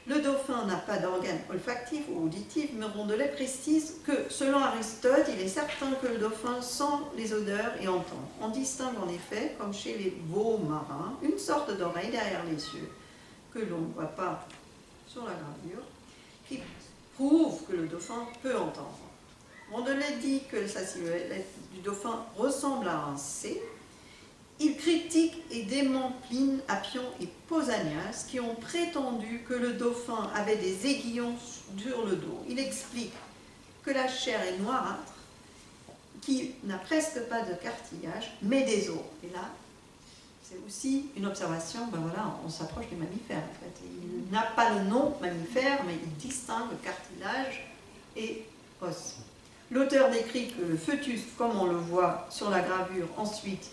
[SPEAKER 2] Le dauphin n'a pas d'organe olfactif ou auditif, mais Rondelet précise que, selon Aristote, il est certain que le dauphin sent les odeurs et entend. On distingue en effet, comme chez les veaux marins, une sorte d'oreille derrière les yeux, que l'on ne voit pas sur la gravure, qui prouve que le dauphin peut entendre. Rondelet dit que sa silhouette du dauphin ressemble à un C. Il critique et dément Pline, Appian et Pausanias qui ont prétendu que le dauphin avait des aiguillons sur le dos. Il explique que la chair est noirâtre, qu'il n'a presque pas de cartilage, mais des os. Et là, c'est aussi une observation, on s'approche des mammifères en fait. Il n'a pas le nom mammifère, mais il distingue cartilage et os. L'auteur décrit que le fœtus, comme on le voit sur la gravure ensuite,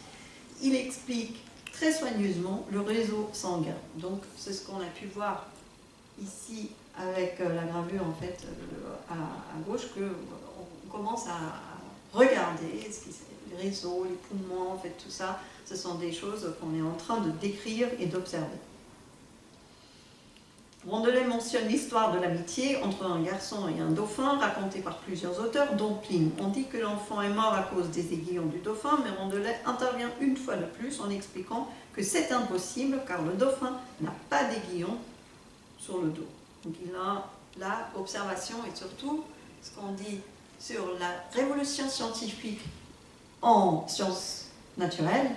[SPEAKER 2] il explique très soigneusement le réseau sanguin. Donc, c'est ce qu'on a pu voir ici avec la gravure en fait à gauche, qu'on commence à regarder les réseaux, les poumons, en fait tout ça, ce sont des choses qu'on est en train de décrire et d'observer. Rondelet mentionne l'histoire de l'amitié entre un garçon et un dauphin, racontée par plusieurs auteurs, dont Pline. On dit que l'enfant est mort à cause des aiguillons du dauphin, mais Rondelet intervient une fois de plus en expliquant que c'est impossible car le dauphin n'a pas d'aiguillons sur le dos. Donc il a là observation et surtout ce qu'on dit sur la révolution scientifique en sciences naturelles,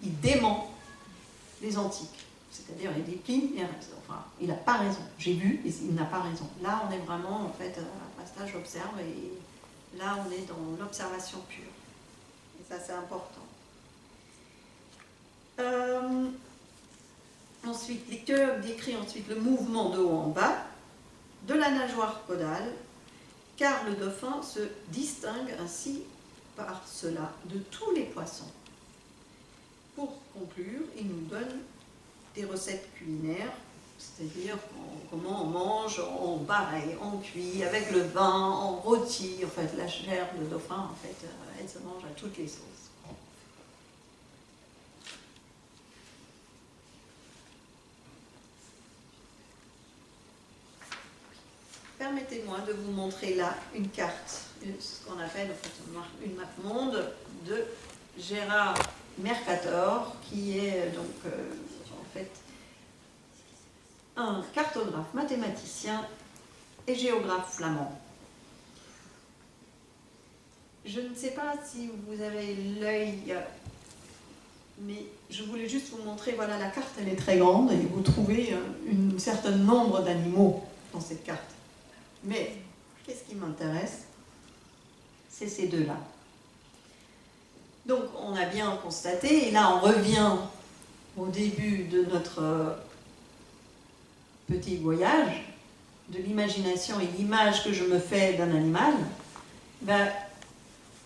[SPEAKER 2] il dément les antiques. C'est-à-dire, il dit Pline, enfin, il n'a pas raison. J'ai vu, et il n'a pas raison. Là, on est vraiment, en fait, à ce stade, j'observe, et là, on est dans l'observation pure. Et ça, c'est important. Ensuite, l'écriture décrit ensuite le mouvement de haut en bas de la nageoire caudale, car le dauphin se distingue ainsi par cela de tous les poissons. Pour conclure, il nous donne des recettes culinaires, c'est-à-dire comment on mange, on pareil, on cuit avec le vin, on rôtit, en fait la chair de dauphin, en fait, elle se mange à toutes les sauces. Permettez-moi de vous montrer là une carte, ce qu'on appelle en fait, une map monde de Gérard Mercator, qui est donc en fait un cartographe, mathématicien et géographe flamand. Je ne sais pas si vous avez l'œil, mais je voulais juste vous montrer, voilà, la carte, elle est très grande et vous trouvez un certain nombre d'animaux dans cette carte. Mais qu'est-ce qui m'intéresse? C'est ces deux-là. Donc on a bien constaté, et là on revient au début de notre petit voyage, de l'imagination et l'image que je me fais d'un animal. Ben,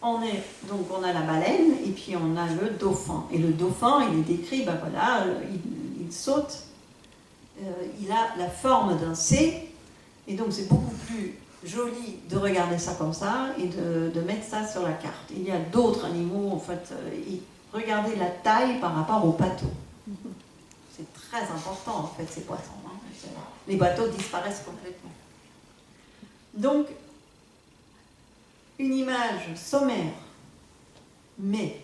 [SPEAKER 2] on a la baleine et puis on a le dauphin. Et le dauphin, il est décrit, ben voilà, il saute, il a la forme d'un C. Et donc c'est beaucoup plus joli de regarder ça comme ça et de mettre ça sur la carte. Il y a d'autres animaux, en fait, regardez la taille par rapport aux bateaux. C'est très important, en fait, ces poissons. Hein. Les bateaux disparaissent complètement. Donc, une image sommaire, mais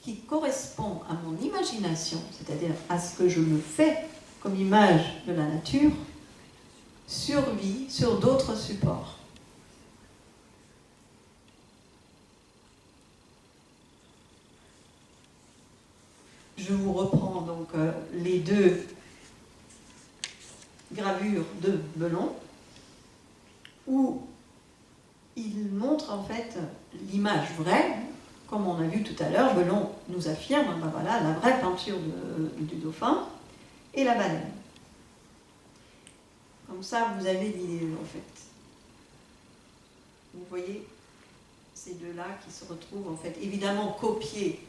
[SPEAKER 2] qui correspond à mon imagination, c'est-à-dire à ce que je me fais comme image de la nature, survit sur d'autres supports. Je vous reprends donc les deux gravures de Belon, où il montre en fait l'image vraie, comme on a vu tout à l'heure. Belon nous affirme, ben voilà, la vraie peinture du dauphin et la baleine. Comme ça, vous avez l'idée, en fait. Vous voyez ces deux-là qui se retrouvent, en fait, évidemment copiés.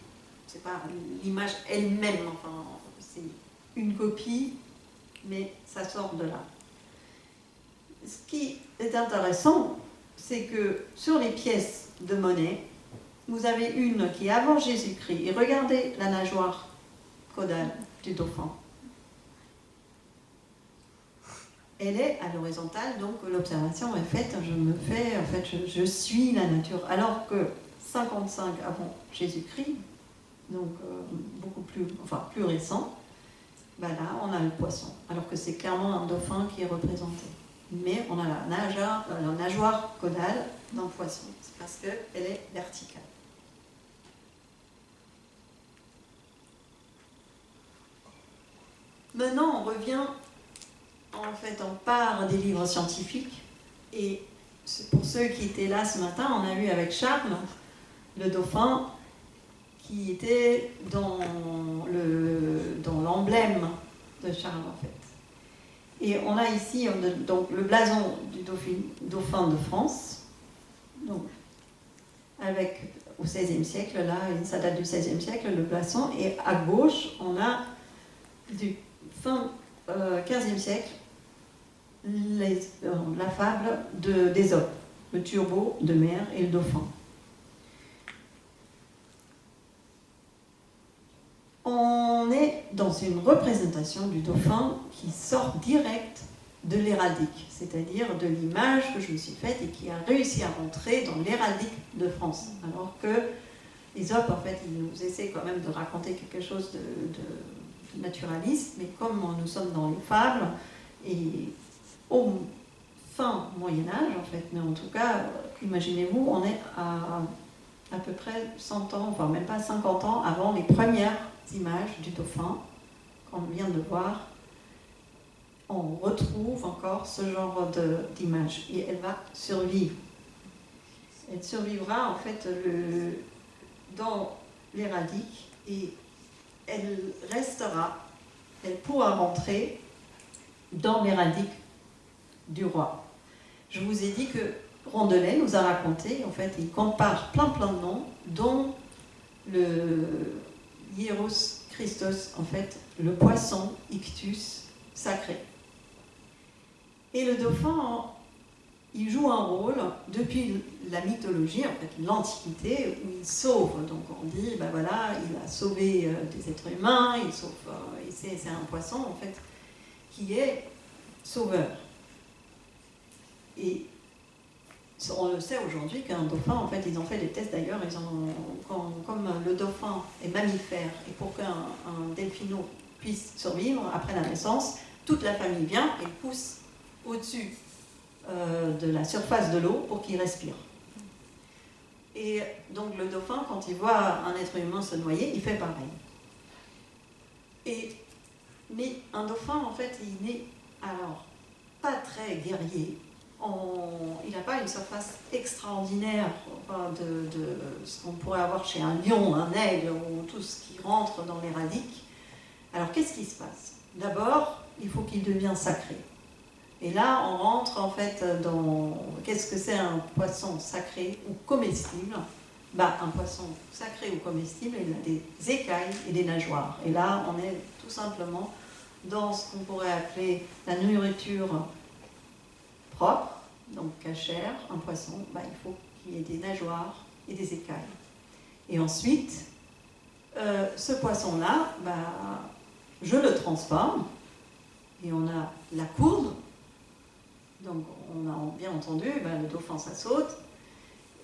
[SPEAKER 2] C'est pas l'image elle-même, enfin, c'est une copie, mais ça sort de là. Ce qui est intéressant, c'est que sur les pièces de monnaie, vous avez une qui est avant Jésus-Christ, et regardez la nageoire caudale du dauphin. Elle est à l'horizontale, donc l'observation est faite, je suis la nature. Alors que 55 avant Jésus-Christ, donc beaucoup plus récent, ben là on a le poisson, alors que c'est clairement un dauphin qui est représenté. Mais on a la nageoire caudale d'un poisson, c'est parce qu'elle est verticale. Maintenant on revient. En fait, on part des livres scientifiques, et pour ceux qui étaient là ce matin, on a vu avec Charles le dauphin qui était dans l'emblème de Charles, en fait. Et on a ici donc, le blason du dauphin de France, donc, avec au XVIe siècle, là, ça date du XVIe siècle, le blason, et à gauche, on a du fin XVe siècle, la fable d'Ésope, le turbo de mer et le dauphin. On est dans une représentation du dauphin qui sort direct de l'héraldique, c'est-à-dire de l'image que je me suis faite et qui a réussi à rentrer dans l'héraldique de France. Alors que Ésope, en fait, il nous essaie quand même de raconter quelque chose de naturaliste, mais comme nous sommes dans les fables, et au fin Moyen-Âge, en fait, mais en tout cas, imaginez-vous, on est à peu près 100 ans, voire même pas 50 ans avant les premières images du dauphin qu'on vient de voir. On retrouve encore ce genre d'image et elle va survivre. Elle survivra en fait dans l'héraldique et elle restera, elle pourra rentrer dans l'héraldique du roi. Je vous ai dit que Rondelet nous a raconté, en fait, il compare plein de noms, dont le Hieros Christos, en fait, le poisson ictus sacré. Et le dauphin, il joue un rôle depuis la mythologie, en fait, l'Antiquité, où il sauve. Donc on dit, ben voilà, il a sauvé des êtres humains, il sauve, et c'est un poisson, en fait, qui est sauveur. Et on le sait aujourd'hui qu'un dauphin, en fait, ils ont fait des tests d'ailleurs, comme le dauphin est mammifère, et pour qu'un delphino puisse survivre après la naissance, toute la famille vient et pousse au-dessus de la surface de l'eau pour qu'il respire. Et donc le dauphin, quand il voit un être humain se noyer, il fait pareil. Mais un dauphin, en fait, il n'est alors pas très guerrier. Il n'a pas une surface extraordinaire de ce qu'on pourrait avoir chez un lion, un aigle, ou tout ce qui rentre dans l'héraldique. Alors qu'est-ce qui se passe? D'abord, il faut qu'il devienne sacré. Et là, on rentre en fait dans qu'est-ce que c'est un poisson sacré ou comestible? Un poisson sacré ou comestible, il a des écailles et des nageoires. Et là, on est tout simplement dans ce qu'on pourrait appeler la nourriture propre, donc cachère, un poisson, il faut qu'il y ait des nageoires et des écailles. Et ensuite, ce poisson-là, je le transforme et on a la courbe. Donc on a bien entendu, le dauphin ça saute,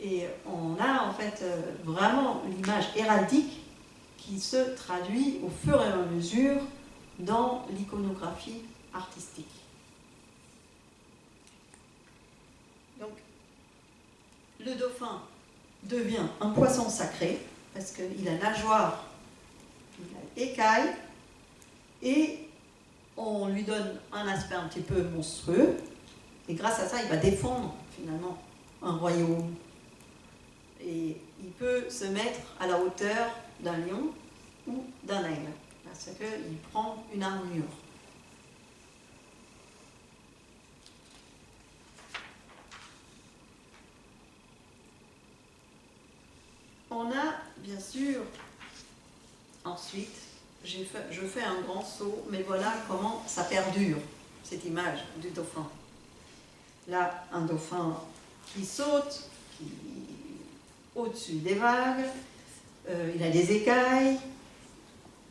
[SPEAKER 2] et on a en fait vraiment l'image héraldique qui se traduit au fur et à mesure dans l'iconographie artistique. Donc le dauphin devient un poisson sacré parce qu'il a nageoire, il a écaille, et on lui donne un aspect un petit peu monstrueux. Et grâce à ça, il va défendre finalement un royaume. Et il peut se mettre à la hauteur d'un lion ou d'un aigle, parce qu'il prend une armure. On a bien sûr, ensuite, je fais un grand saut, mais voilà comment ça perdure, cette image du dauphin. Là, un dauphin qui saute, au-dessus des vagues, il a des écailles,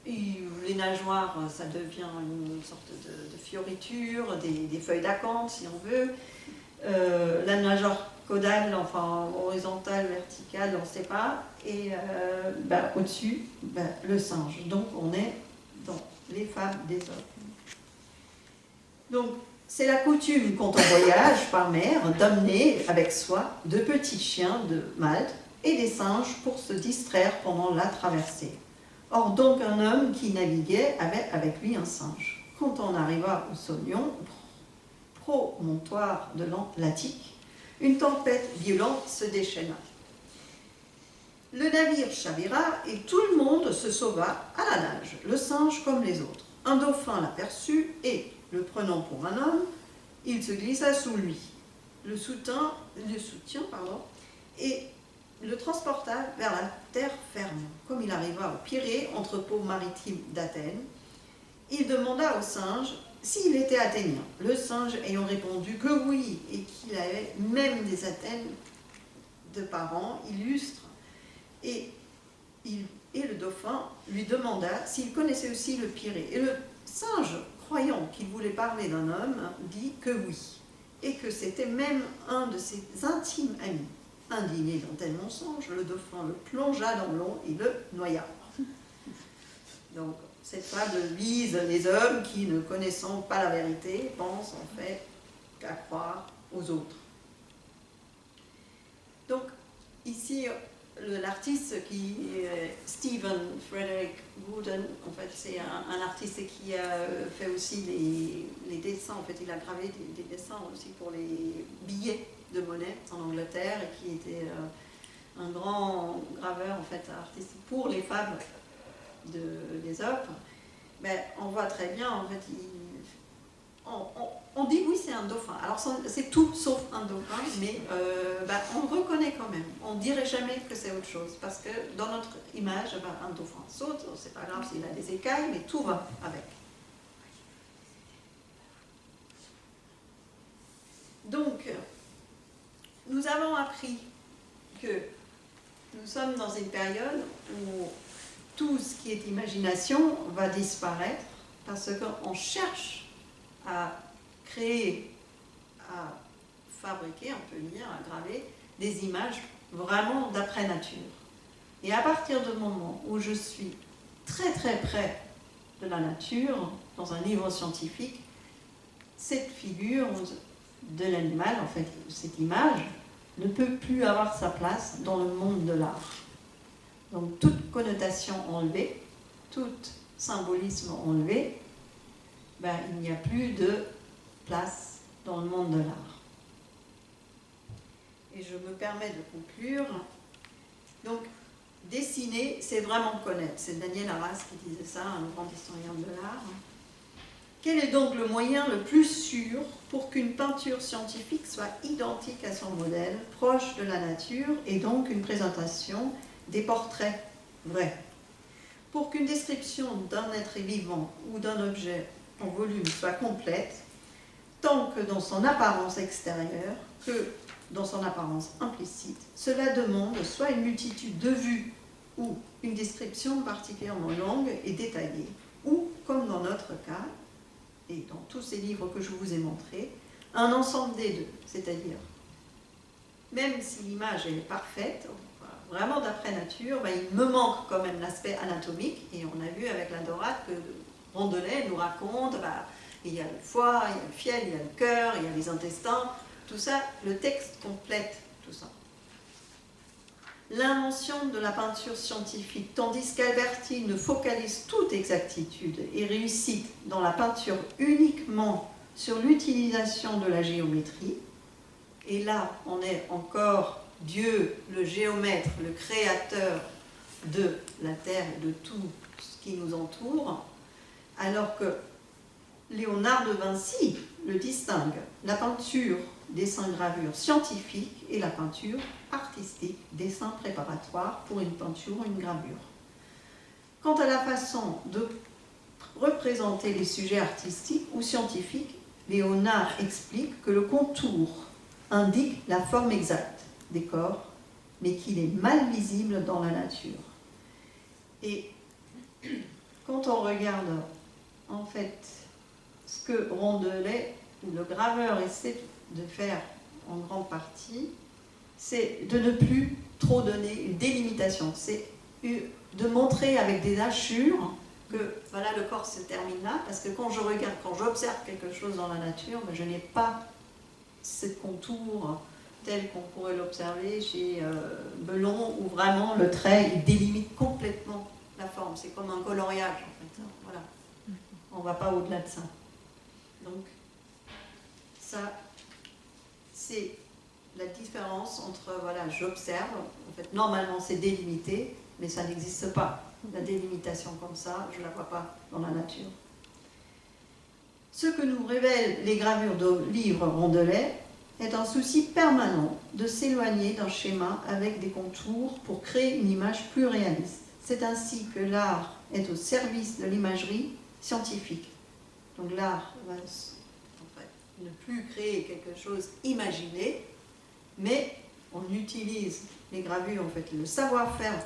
[SPEAKER 2] les nageoires, ça devient une sorte de fioriture, des feuilles d'acanthe si on veut. La nageoire caudale, enfin horizontale, verticale, on ne sait pas. Et au-dessus, le singe. Donc on est dans les fables d'Ésope. Donc, c'est la coutume, quand on voyage par mer, d'emmener avec soi de petits chiens de Malte et des singes pour se distraire pendant la traversée. Or, donc, un homme qui naviguait avait avec lui un singe. Quand on arriva au Saunion, promontoire de l'Attique, une tempête violente se déchaîna. Le navire chavira et tout le monde se sauva à la nage, le singe comme les autres. Un dauphin l'aperçut et, le prenant pour un homme, il se glissa sous lui, le soutient, et le transporta vers la terre ferme. Comme il arriva au Pirée, entrepôt maritime d'Athènes, il demanda au singe s'il était athénien. Le singe ayant répondu que oui, et qu'il avait même des Athènes de parents illustres, et le dauphin lui demanda s'il connaissait aussi le Pirée. Et le singe, croyant qu'il voulait parler d'un homme, dit que oui, et que c'était même un de ses intimes amis. Indigné d'un tel mensonge, le dauphin le plongea dans l'eau et le noya. Donc, cette fable vise les hommes qui, ne connaissant pas la vérité, pensent en fait qu'à croire aux autres. Donc, ici, l'artiste qui est Stephen Frederick Wooden, en fait, c'est un artiste qui a fait aussi les dessins. En fait, il a gravé des dessins aussi pour les billets de monnaie en Angleterre et qui était un grand graveur, en fait, artistique pour les fables des œuvres. Mais on voit très bien, en fait, on dit oui, c'est un dauphin. Alors c'est tout sauf un dauphin, mais on reconnaît quand même. On ne dirait jamais que c'est autre chose, parce que dans notre image, un dauphin saute, c'est pas grave s'il a des écailles, mais tout va avec. Donc, nous avons appris que nous sommes dans une période où tout ce qui est imagination va disparaître, parce qu'on cherche à créer, à fabriquer, on peut dire, à graver des images vraiment d'après nature. Et à partir du moment où je suis très très près de la nature, dans un livre scientifique, cette figure de l'animal, en fait, cette image, ne peut plus avoir sa place dans le monde de l'art. Donc toute connotation enlevée, tout symbolisme enlevé, il n'y a plus de place dans le monde de l'art. Et je me permets de conclure. Donc, dessiner, c'est vraiment connaître. C'est Daniel Arras qui disait ça, un grand historien de l'art. Quel est donc le moyen le plus sûr pour qu'une peinture scientifique soit identique à son modèle, proche de la nature, et donc une présentation des portraits vrais? Pour qu'une description d'un être vivant ou d'un objet en volume soit complète, tant que dans son apparence extérieure que dans son apparence implicite, cela demande soit une multitude de vues ou une description particulièrement longue et détaillée, ou, comme dans notre cas, et dans tous ces livres que je vous ai montrés, un ensemble des deux, c'est-à-dire, même si l'image est parfaite, vraiment d'après nature, il me manque quand même l'aspect anatomique, et on a vu avec la Dorade que Rondelet nous raconte, il y a le foie, il y a le fiel, il y a le cœur, il y a les intestins, tout ça, le texte complète tout ça. L'invention de la peinture scientifique, tandis qu'Albertine focalise toute exactitude et réussite dans la peinture uniquement sur l'utilisation de la géométrie, et là on est encore Dieu, le géomètre, le créateur de la Terre et de tout ce qui nous entoure, alors que Léonard de Vinci le distingue, la peinture, dessin gravure scientifique, et la peinture artistique, dessin préparatoire pour une peinture ou une gravure. Quant à la façon de représenter les sujets artistiques ou scientifiques, Léonard explique que le contour indique la forme exacte des corps, mais qu'il est mal visible dans la nature. Et quand on regarde en fait ce que Rondelet ou le graveur essaie de faire en grande partie, c'est de ne plus trop donner une délimitation, c'est de montrer avec des hachures que voilà, le corps se termine là, parce que quand je regarde, quand j'observe quelque chose dans la nature, je n'ai pas ce contour tel qu'on pourrait l'observer chez Belon, où vraiment le trait il délimite complètement la forme. C'est comme un coloriage en fait. Voilà. On ne va pas au-delà de ça. Donc, ça, c'est la différence entre, voilà, j'observe, en fait, normalement c'est délimité, mais ça n'existe pas. La délimitation comme ça, je ne la vois pas dans la nature. Ce que nous révèlent les gravures de livres Rondelet est un souci permanent de s'éloigner d'un schéma avec des contours pour créer une image plus réaliste. C'est ainsi que l'art est au service de l'imagerie scientifique. Donc l'art va en fait, ne plus créer quelque chose imaginé, mais on utilise les gravures, en fait, le savoir-faire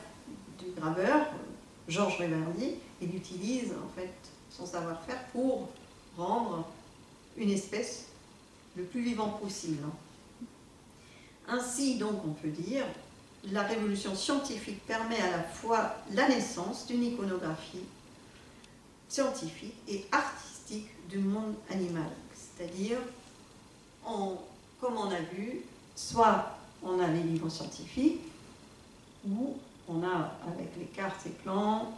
[SPEAKER 2] du graveur, Georges Reverdy, il utilise en fait son savoir-faire pour rendre une espèce le plus vivant possible. Ainsi, donc, on peut dire, la révolution scientifique permet à la fois la naissance d'une iconographie scientifique et artistique du monde animal. C'est-à-dire, comme on a vu, soit on a les livres scientifiques, ou on a avec les cartes et plans,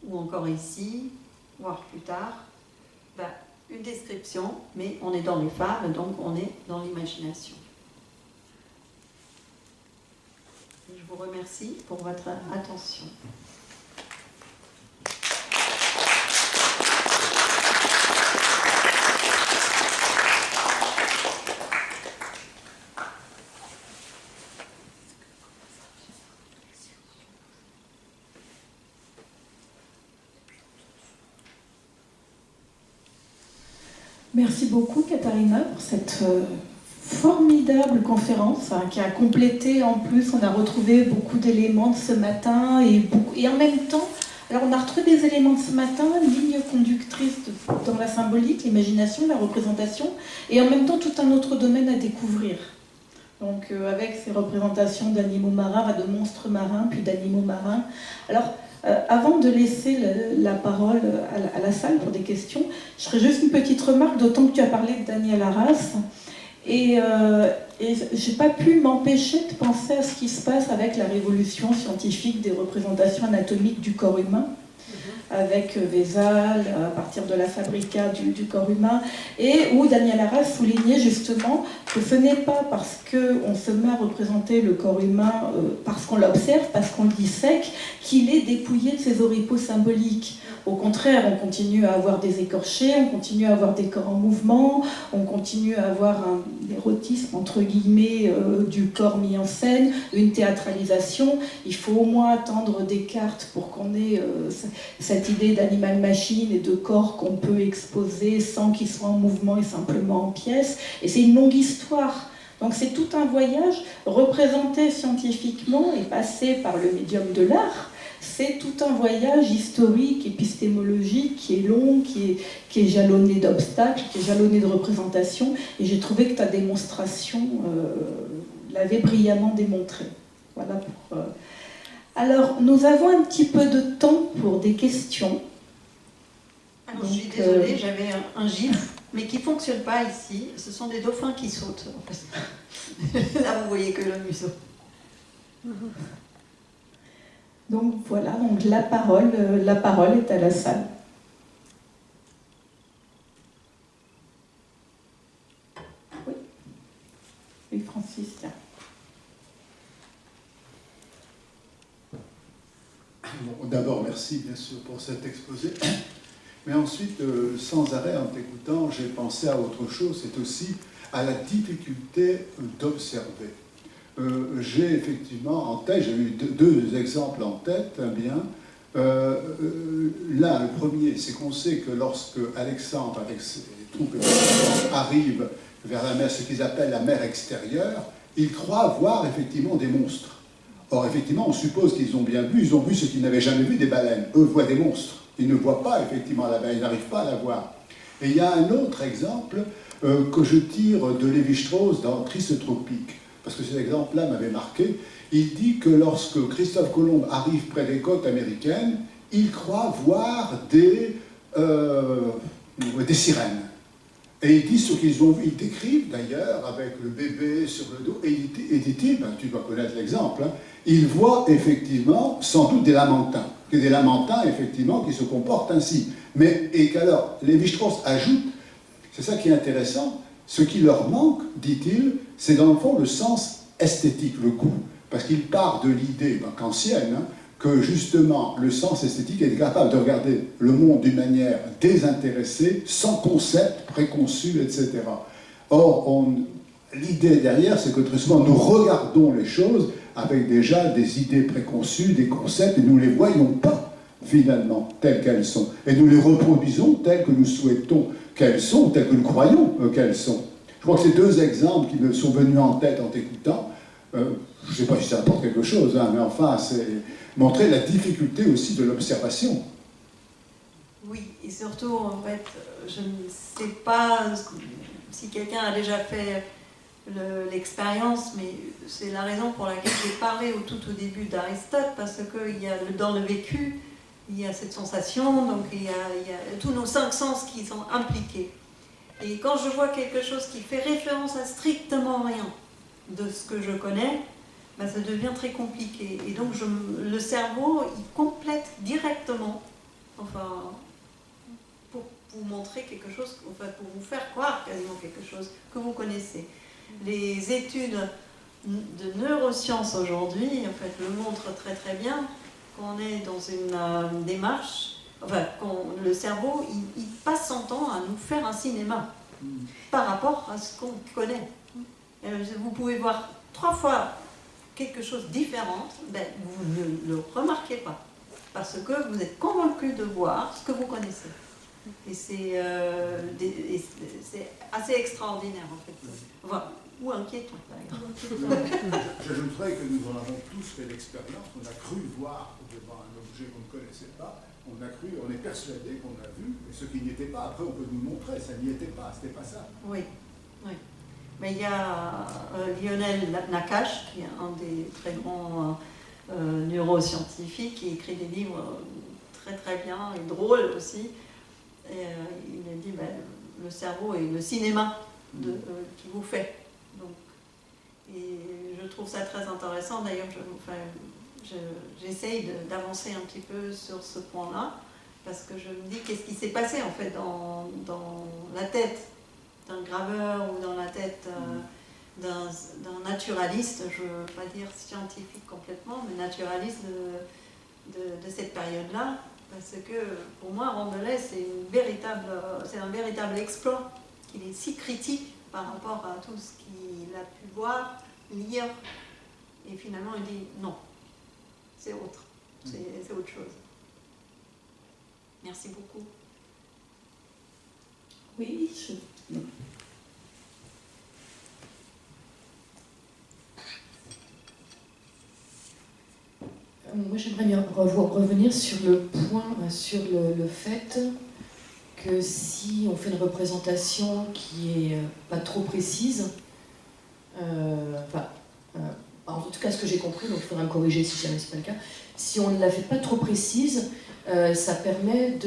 [SPEAKER 2] ou encore ici, voire plus tard, une description, mais on est dans les fables, donc on est dans l'imagination. Je vous remercie pour votre attention.
[SPEAKER 1] Merci beaucoup, Katharina, pour cette formidable conférence qui a complété. En plus, on a retrouvé beaucoup d'éléments de ce matin et en même temps, alors on a retrouvé des éléments de ce matin, ligne conductrice dans la symbolique, l'imagination, la représentation, et en même temps tout un autre domaine à découvrir. Donc avec ces représentations d'animaux marins, de monstres marins, puis d'animaux marins. Alors, avant de laisser la parole à la salle pour des questions, je ferai juste une petite remarque, d'autant que tu as parlé de Daniel Arras. Et je n'ai pas pu m'empêcher de penser à ce qui se passe avec la révolution scientifique des représentations anatomiques du corps humain, avec Vézal, à partir de la fabrica du corps humain, et où Daniel Arras soulignait justement que ce n'est pas parce qu'on se met à représenter le corps humain, parce qu'on l'observe, parce qu'on le dissèque, qu'il est dépouillé de ses oripeaux symboliques. Au contraire, on continue à avoir des écorchés, on continue à avoir des corps en mouvement, on continue à avoir un érotisme, entre guillemets, du corps mis en scène, une théâtralisation. Il faut au moins attendre Descartes pour qu'on ait cette idée d'animal-machine et de corps qu'on peut exposer sans qu'il soit en mouvement et simplement en pièces. Et c'est une longue histoire. Donc c'est tout un voyage représenté scientifiquement et passé par le médium de l'art. C'est tout un voyage historique, épistémologique, qui est long, qui est jalonné d'obstacles, qui est jalonné de représentations. Et j'ai trouvé que ta démonstration l'avait brillamment démontré. Voilà pour... Alors, nous avons un petit peu de temps pour des questions.
[SPEAKER 2] Alors, je suis désolée, j'avais un gif, mais qui ne fonctionne pas ici. Ce sont des dauphins qui sautent. Là, vous voyez que le museau.
[SPEAKER 1] Donc voilà, donc la parole est à la salle. Oui, oui, Francis, tiens.
[SPEAKER 4] Bon, d'abord, merci bien sûr pour cet exposé. Mais ensuite, sans arrêt, en t'écoutant, j'ai pensé à autre chose, c'est aussi à la difficulté d'observer. J'ai effectivement en tête, j'ai eu deux exemples en tête, bien. Là, le premier, c'est qu'on sait que lorsque Alexandre, avec ses troupes, arrive vers la mer, ce qu'ils appellent la mer extérieure, ils croient voir effectivement des monstres. Or, effectivement, on suppose qu'ils ont bien vu, ils ont vu ce qu'ils n'avaient jamais vu, des baleines. Eux voient des monstres. Ils ne voient pas effectivement la baleine, ils n'arrivent pas à la voir. Et il y a un autre exemple que je tire de Lévi-Strauss dans Triste Tropique, parce que cet exemple-là m'avait marqué. Il dit que lorsque Christophe Colomb arrive près des côtes américaines, il croit voir des sirènes. Et ils disent ce qu'ils ont vu, ils décrivent d'ailleurs avec le bébé sur le dos, et dit-il, ben, tu dois connaître l'exemple, hein, ils voient effectivement sans doute des lamentins, que des lamentins effectivement qui se comportent ainsi. Mais, et qu'alors, Lévi-Strauss ajoute, c'est ça qui est intéressant, ce qui leur manque, dit-il, c'est dans le fond le sens esthétique, le goût, parce qu'il part de l'idée kantienne, hein, que justement le sens esthétique est capable de regarder le monde d'une manière désintéressée, sans concept préconçu, etc. Or, l'idée derrière, c'est que très souvent nous regardons les choses avec déjà des idées préconçues, des concepts, et nous ne les voyons pas finalement telles qu'elles sont. Et nous les reproduisons telles que nous souhaitons qu'elles sont, telles que nous croyons qu'elles sont. Je crois que ces deux exemples qui me sont venus en tête en t'écoutant, je ne sais pas si ça apporte quelque chose, hein, mais enfin, c'est montrer la difficulté aussi de l'observation.
[SPEAKER 2] Oui, et surtout, en fait, je ne sais pas si quelqu'un a déjà fait l'expérience, mais c'est la raison pour laquelle j'ai parlé tout au début d'Aristote, parce que dans le vécu, il y a cette sensation, donc il y a tous nos 5 sens qui sont impliqués. Et quand je vois quelque chose qui fait référence à strictement rien de ce que je connais, ben ça devient très compliqué. Et donc le cerveau, il complète directement, enfin, pour vous montrer quelque chose, enfin, pour vous faire croire quasiment quelque chose que vous connaissez. Les études de neurosciences aujourd'hui, en fait, le montrent très très bien qu'on est dans une démarche, enfin, le cerveau, il passe son temps à nous faire un cinéma par rapport à ce qu'on connaît. Vous pouvez voir 3 fois quelque chose de différent, ben, vous ne le remarquez pas, parce que vous êtes convaincu de voir ce que vous connaissez. Et c'est assez extraordinaire, en fait. Enfin, ou inquiétant, d'ailleurs.
[SPEAKER 4] J'ajouterais que nous en avons tous fait l'expérience. On a cru voir devant un objet qu'on ne connaissait pas. On est persuadé qu'on a vu, et ce qui n'y était pas. Après, on peut nous montrer, ça n'y était pas, c'était pas ça.
[SPEAKER 2] Oui, oui. Mais il y a Lionel Nakache, qui est un des très grands neuroscientifiques, qui écrit des livres très très bien et drôles aussi. Et, il a dit le cerveau est le cinéma qui vous fait. Donc, et je trouve ça très intéressant. D'ailleurs, j'essaye d'avancer un petit peu sur ce point-là, parce que je me dis qu'est-ce qui s'est passé en fait dans la tête d'un graveur ou dans la tête d'un naturaliste, je ne veux pas dire scientifique complètement, mais naturaliste de cette période-là, parce que pour moi, Rondelet, c'est un véritable exploit, qu'il est si critique par rapport à tout ce qu'il a pu voir, lire, et finalement il dit non, c'est autre, c'est autre chose. Merci beaucoup.
[SPEAKER 1] Oui, moi, j'aimerais bien revenir sur le point, sur le fait que si on fait une représentation qui est pas trop précise, en tout cas ce que j'ai compris, donc il faudra me corriger si jamais c'est pas le cas, si on ne la fait pas trop précise, ça permet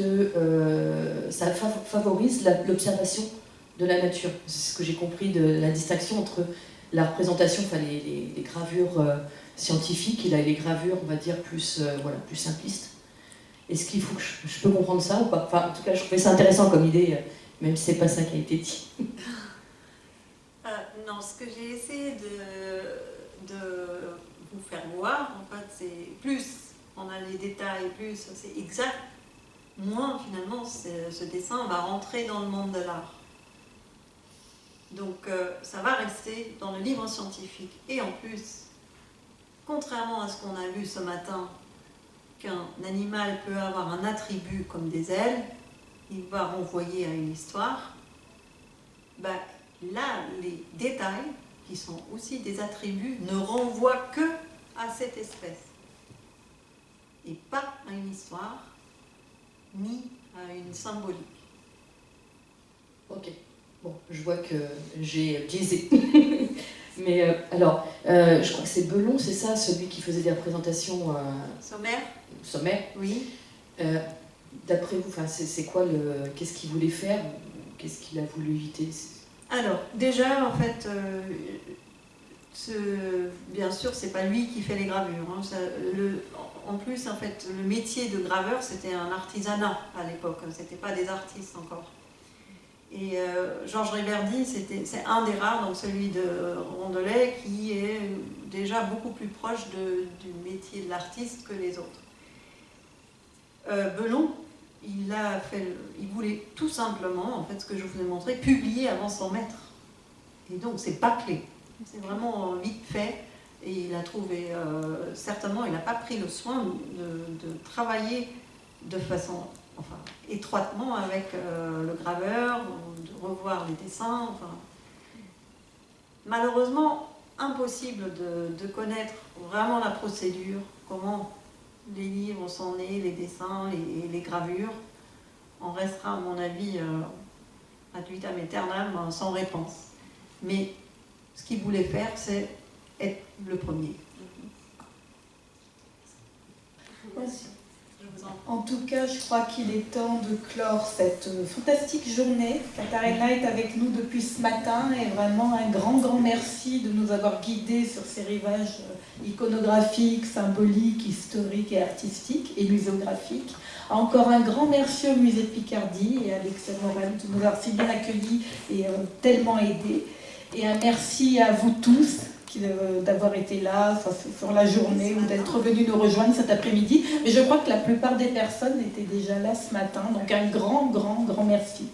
[SPEAKER 1] ça favorise l'observation de la nature. C'est ce que j'ai compris de la distinction entre la représentation, enfin les gravures scientifiques et les gravures, on va dire, plus simplistes. Est-ce qu'il faut que je peux comprendre ça ou pas? Enfin, en tout cas, je trouvais ça intéressant comme idée, même si c'est pas ça qui a été dit.
[SPEAKER 2] Non, ce que j'ai essayé de vous faire voir, en fait, c'est plus on a les détails, plus c'est exact, moins finalement ce dessin va rentrer dans le monde de l'art. Donc ça va rester dans le livre scientifique. Et en plus, contrairement à ce qu'on a vu ce matin, qu'un animal peut avoir un attribut comme des ailes, il va renvoyer à une histoire, là, les détails, qui sont aussi des attributs, ne renvoient que à cette espèce. Et pas à une histoire, ni à une symbolique.
[SPEAKER 1] Ok, bon, je vois que j'ai biaisé. Mais alors, je crois que c'est Belon, c'est ça, celui qui faisait des représentations sommaires.
[SPEAKER 2] Oui.
[SPEAKER 1] D'après vous, c'est quoi qu'est-ce qu'il voulait faire? Qu'est-ce qu'il a voulu éviter?
[SPEAKER 2] Alors, déjà, en fait, bien sûr, c'est pas lui qui fait les gravures. Hein. En plus, en fait, le métier de graveur, c'était un artisanat à l'époque. C'était pas des artistes encore. Et Georges Riverdy, c'est un des rares, donc celui de Rondelet, qui est déjà beaucoup plus proche du métier de l'artiste que les autres. Belon, il voulait tout simplement, en fait, ce que je vous ai montré, publier avant son maître. Et donc, c'est bâclé. C'est vraiment vite fait. Et il a trouvé, certainement, il n'a pas pris le soin de travailler de façon, étroitement avec le graveur, de revoir les dessins. Malheureusement, impossible de connaître vraiment la procédure, comment les livres sont nés, les dessins, les gravures. on restera, à mon avis, ad vitam aeternam, sans réponse. Mais ce qu'il voulait faire, c'est être le premier.
[SPEAKER 1] Merci.
[SPEAKER 2] Je vous en
[SPEAKER 1] En tout cas, je crois qu'il est temps de clore cette fantastique journée. Katharina est avec nous depuis ce matin et vraiment un grand, grand merci de nous avoir guidés sur ces rivages iconographiques, symboliques, historiques et artistiques et muséographiques. Encore un grand merci au musée de Picardie et à Alexia Morel de nous avoir si bien accueillis et tellement aidés. Et un merci à vous tous d'avoir été là sur la journée ou d'être venus nous rejoindre cet après-midi. Mais je crois que la plupart des personnes étaient déjà là ce matin. Donc un grand, grand, grand merci.